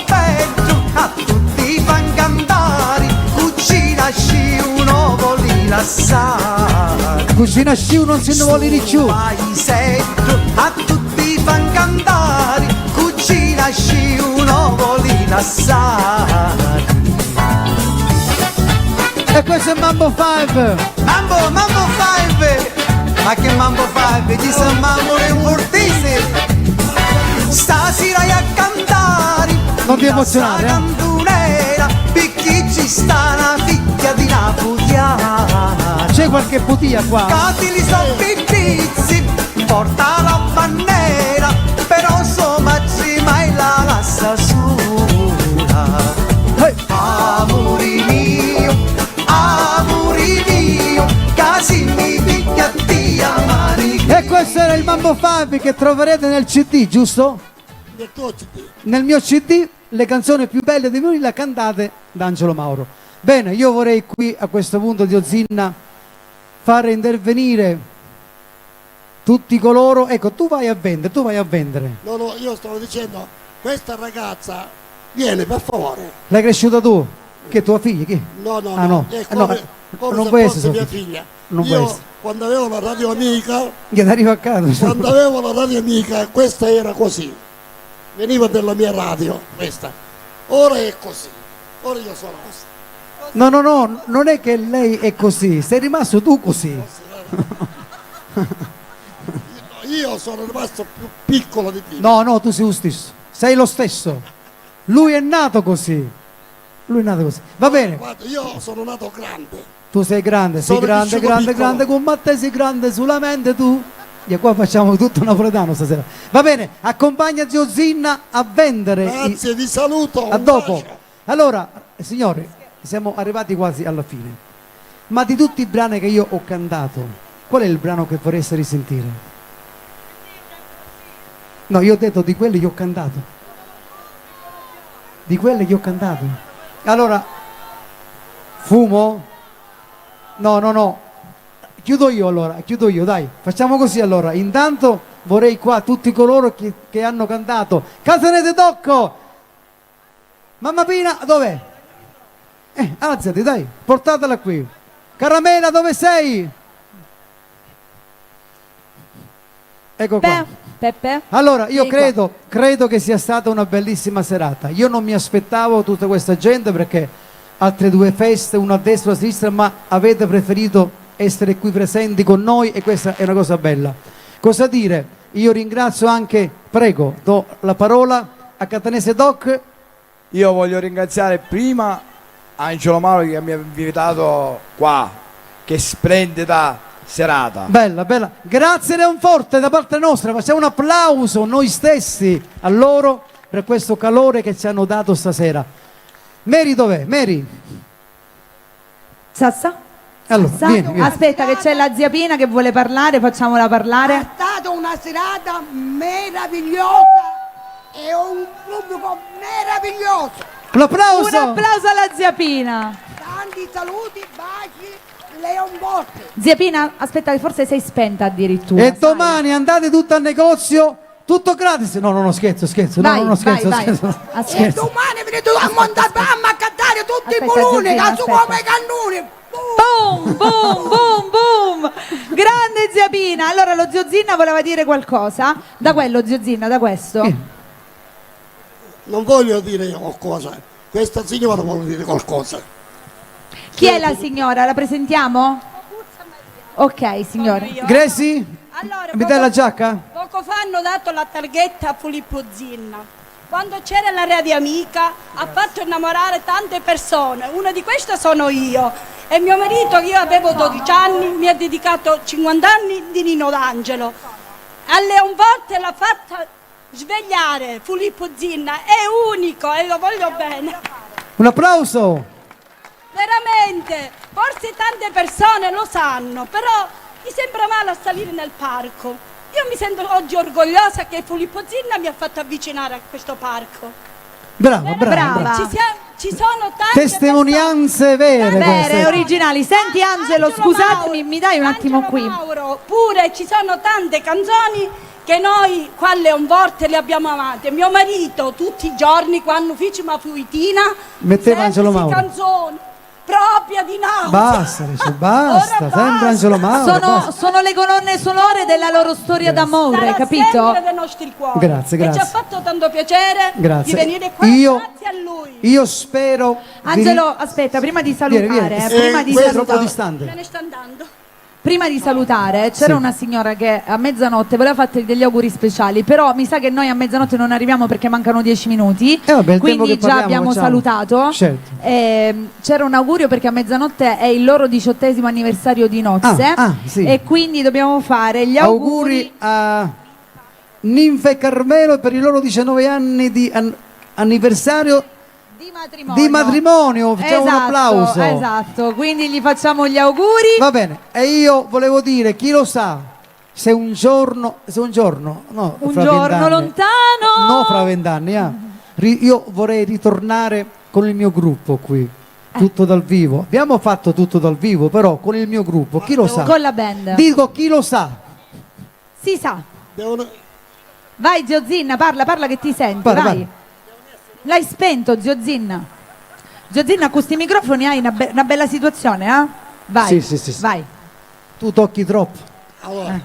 A tutti fan cantare, cucina sci uno vuole rilassare. Cucina sci non se ne vuole di più. A tutti fan cantare, cucina sci uno vuole rilassare. incassati. E questo è Mambo 5. Mambo 5, ma che Mambo 5? Ci sono Mambo in Fortese. Stasera a cantare, non ti emozionare, cantunera, perché ci sta una figlia di Napoleana. C'è qualche putia qua? Catili sono piccizi, porta la bandiera, però insomma ci mai la lascia sola. Amore mio, casi mi picchia ti amare. E questo era il Mambo 5 che troverete nel CD, giusto? Nel tuo CD. Nel mio CD le canzoni più belle di voi le cantate da Angelo Mauro. Bene, io vorrei qui a questo punto di Zinna fare intervenire tutti coloro. Ecco, tu vai a vendere. No, io stavo dicendo, questa ragazza viene per favore. L'hai cresciuta tu? Che tua figlia? Chi? No, Ah, no. è No, come, come non se può fosse essere mia sua figlia. Non può Io essere. quando avevo la radio amica, Gli arriva a casa. quando avevo la radio amica, questa era così. Veniva dalla mia radio, questa. Ora è così. Ora io sono così. No, non è che lei è così, sei rimasto tu così. Io sono rimasto più piccolo di te. No, tu sei lo stesso. Sei lo stesso. Lui è nato così. Va bene. Guarda, io sono nato grande. Tu sei grande, sei Sono grande, piccolo, grande, piccolo. grande, con te sei grande solamente tu. E qua facciamo tutto napoletano stasera. Va bene, accompagna zio Zinna a vendere. Grazie, vi saluto. A un dopo. bacio. Allora, signori, siamo arrivati quasi alla fine. Ma di tutti i brani che io ho cantato, qual è il brano che vorreste risentire? No, io ho detto di quelli che ho cantato. Di quelli che ho cantato. Allora, fumo? No. Chiudo io, dai. Facciamo così allora. Intanto vorrei qua tutti coloro che hanno cantato Casanese Tocco. Mamma Pina, dov'è? Alzati, dai, portatela qui. Caramela, dove sei? Ecco qua. Peppe. Allora, io Vieni qua. credo che sia stata una bellissima serata. Io non mi aspettavo tutta questa gente perché altre due feste, una a destra e una a sinistra, ma avete preferito essere qui presenti con noi e questa è una cosa bella. Cosa dire? Io ringrazio anche, prego, do la parola a Catanese Doc. Io voglio ringraziare prima Angelo Mauro che mi ha invitato qua. Che splendida serata. Bella. Grazie Leonforte da parte nostra, facciamo un applauso noi stessi a loro per questo calore che ci hanno dato stasera. Mary dov'è? Mary? Sassa? Allora, Sassa? vieni. Aspetta che c'è la zia Pina che vuole parlare, facciamola parlare. È stata una serata meravigliosa e un pubblico meraviglioso. Un applauso! Un applauso alla zia Pina. Tanti saluti, baci, Leonforte. Zia Pina, aspetta che forse sei spenta addirittura. E domani andate tutto al negozio, tutto gratis. No, scherzo. Vai, No, scherzo, vai. scherzo. E Scherzo. domani venite a montare a cantare tutti Aspetta, i voluni, Giorgina, che su aspetta. come i cannoni. Boom! Grande zia Pina. Allora lo zio Zinna voleva dire qualcosa. Da quello zio Zinna, da questo. Non voglio dire qualcosa. Questa signora vuole dire qualcosa. Chi è la signora? La presentiamo? Ok, signora. Gracie? Allora, Mi dai la giacca? Poco fa hanno dato la targhetta a Filippo Zinna. Quando c'era la radio amica ha fatto innamorare tante persone. Una di queste sono io. E mio marito, che io avevo 12 anni, mi ha dedicato 50 anni di Nino D'Angelo. A Leonforte l'ha fatta svegliare Filippo Zinna. È unico e lo voglio bene. Un applauso! Veramente, forse tante persone lo sanno, però mi sembra male a salire nel parco. Io mi sento oggi orgogliosa che Filippo Zinna mi ha fatto avvicinare a questo parco. Brava. Ci sono tante Testimonianze vere Vere, queste. originali. Senti Angelo, scusatemi, mi dai un attimo qui. Mauro, pure ci sono tante canzoni che noi qua a Leonforte le abbiamo amate. Mio marito tutti i giorni quando facciamo la fuitina Metteva Angelo Mauro. canzoni. propria di nausea. Basta, Rachel, basta, Ora sempre Angelo Mauro. basta. Sono le colonne sonore della loro storia d'amore, Sarà capito? sempre dei nostri cuori. Grazie, E ci grazie. ha fatto tanto piacere Grazie. di venire qua, Io- grazie a lui. Io spero. Angelo, aspetta, prima di salutare, Vieni, vieni. prima di Questo è salutare- troppo distante. Me ne sta andando. Prima di salutare, c'era Sì. una signora che a mezzanotte voleva farti degli auguri speciali, però mi sa che noi a mezzanotte non arriviamo perché mancano 10 minuti. Vabbè, il tempo quindi che già parliamo, abbiamo facciamo. salutato. Certo. C'era un augurio perché a mezzanotte è il loro 18° anniversario di nozze. Sì. E quindi dobbiamo fare gli auguri. a Ninfa e Carmelo per i loro 19 anni di anniversario di matrimonio. Facciamo un applauso. Esatto, quindi gli facciamo gli auguri. Va bene, e io volevo dire, chi lo sa, se un giorno, no, Un fra giorno 20 anni, lontano. no, fra 20 anni, io vorrei ritornare con il mio gruppo qui, tutto dal vivo. Abbiamo fatto tutto dal vivo, però con il mio gruppo, chi lo sa? Con la band. Dico, chi lo sa? Si sa. Vai zio Zinna, parla che ti senti, Parla, vai. parla. L'hai spento zio Zinna. Zio Zinna, con questi microfoni hai una bella situazione, eh? Vai, Sì. vai. Tu tocchi troppo. Allora,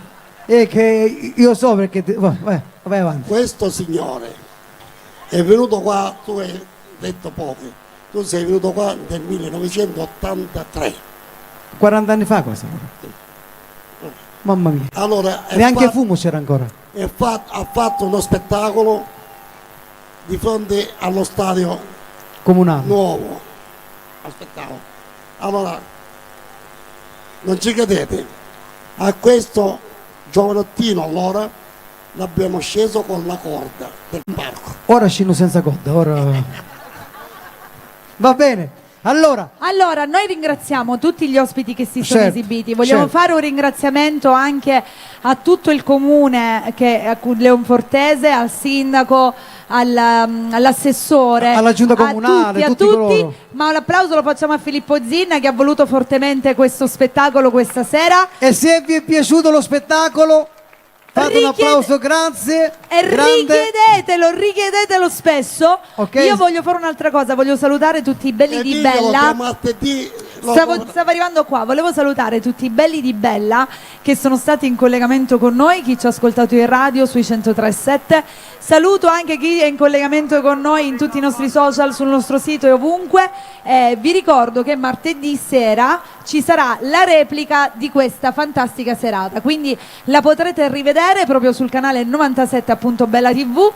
E che io so perché... vai avanti. questo signore è venuto qua, tu hai detto poco, tu sei venuto qua nel 1983. 40 anni fa questo. Mamma mia. Allora, Neanche fumo c'era ancora. ha fatto uno spettacolo di fronte allo stadio Comunale. nuovo. Aspettavo. Allora, non ci credete, a questo giovanottino allora l'abbiamo sceso con la corda del parco. Ora scendo senza corda, ora... Va bene. Allora, Noi ringraziamo tutti gli ospiti che si sono Certo, esibiti. Vogliamo certo. fare un ringraziamento anche a tutto il comune a Leonfortese, al sindaco, all'assessore, Alla giunta comunale, a tutti tutti. coloro. Ma l'applauso lo facciamo a Filippo Zinna che ha voluto fortemente questo spettacolo questa sera. e se vi è piaciuto lo spettacolo, fate un applauso, grazie. E grande. richiedetelo spesso. Ok. Io voglio fare un'altra cosa, voglio salutare tutti i belli di diglielo Bella. che martedì Stavo arrivando qua, volevo salutare tutti i belli di Bella che sono stati in collegamento con noi, chi ci ha ascoltato in radio sui 103.7. Saluto anche chi è in collegamento con noi in tutti i nostri social, sul nostro sito e ovunque. Vi ricordo che martedì sera ci sarà la replica di questa fantastica serata, quindi la potrete rivedere proprio sul canale 97 appunto Bella TV.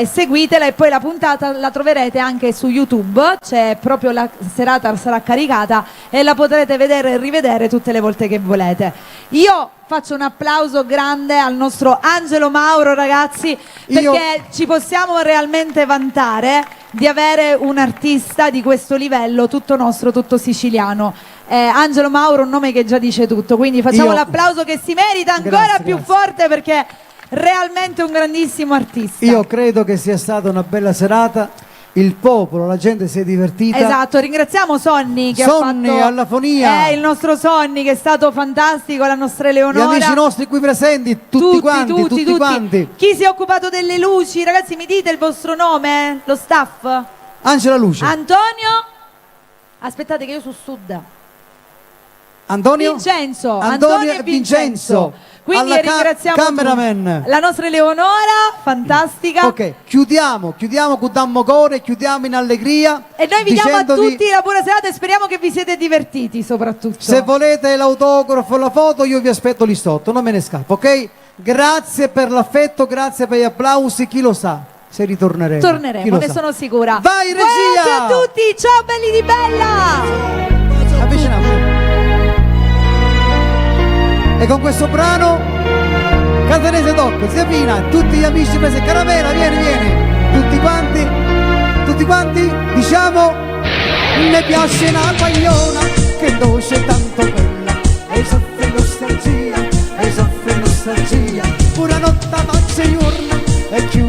Seguitela e poi la puntata la troverete anche su YouTube, c'è proprio la serata sarà caricata e la potrete vedere e rivedere tutte le volte che volete. Io faccio un applauso grande al nostro Angelo Mauro, ragazzi, perché ci possiamo realmente vantare di avere un artista di questo livello, tutto nostro, tutto siciliano. Angelo Mauro, un nome che già dice tutto, quindi facciamo Io- l'applauso che si merita ancora Grazie, più grazie. forte perché realmente un grandissimo artista. Io credo che sia stata una bella serata. Il popolo, la gente si è divertita. Esatto, ringraziamo Sonny che Sonny, ha fatto alla fonia. il nostro Sonny che è stato fantastico, la nostra Gli Eleonora. amici nostri qui presenti, tutti quanti. Chi si è occupato delle luci? Ragazzi, mi dite il vostro nome? Lo staff? Angela Luce. Antonio? Aspettate che io sono sud. Antonio? Vincenzo. Antonio e Vincenzo. Quindi Alla ringraziamo cameraman. la nostra Eleonora, fantastica. Ok, chiudiamo con Dammocore, chiudiamo in allegria. E noi vi diamo a dicendovi, tutti la buona serata e speriamo che vi siete divertiti soprattutto. se volete l'autografo o la foto, io vi aspetto lì sotto, non me ne scappo, ok? Grazie per l'affetto, grazie per gli applausi, chi lo sa se ritorneremo. Chi Torneremo, lo ne sa. sono sicura. Vai, regia! Grazie a tutti, ciao belli di Bella! Avviciniamo. E con questo brano Catanese Doc, Zia Pina, tutti gli amici presi, Caramela, vieni, tutti quanti, diciamo, mi piace una guagliona che dolce tanto bella, e soffre nostalgia, una notte notte giorno, e chiude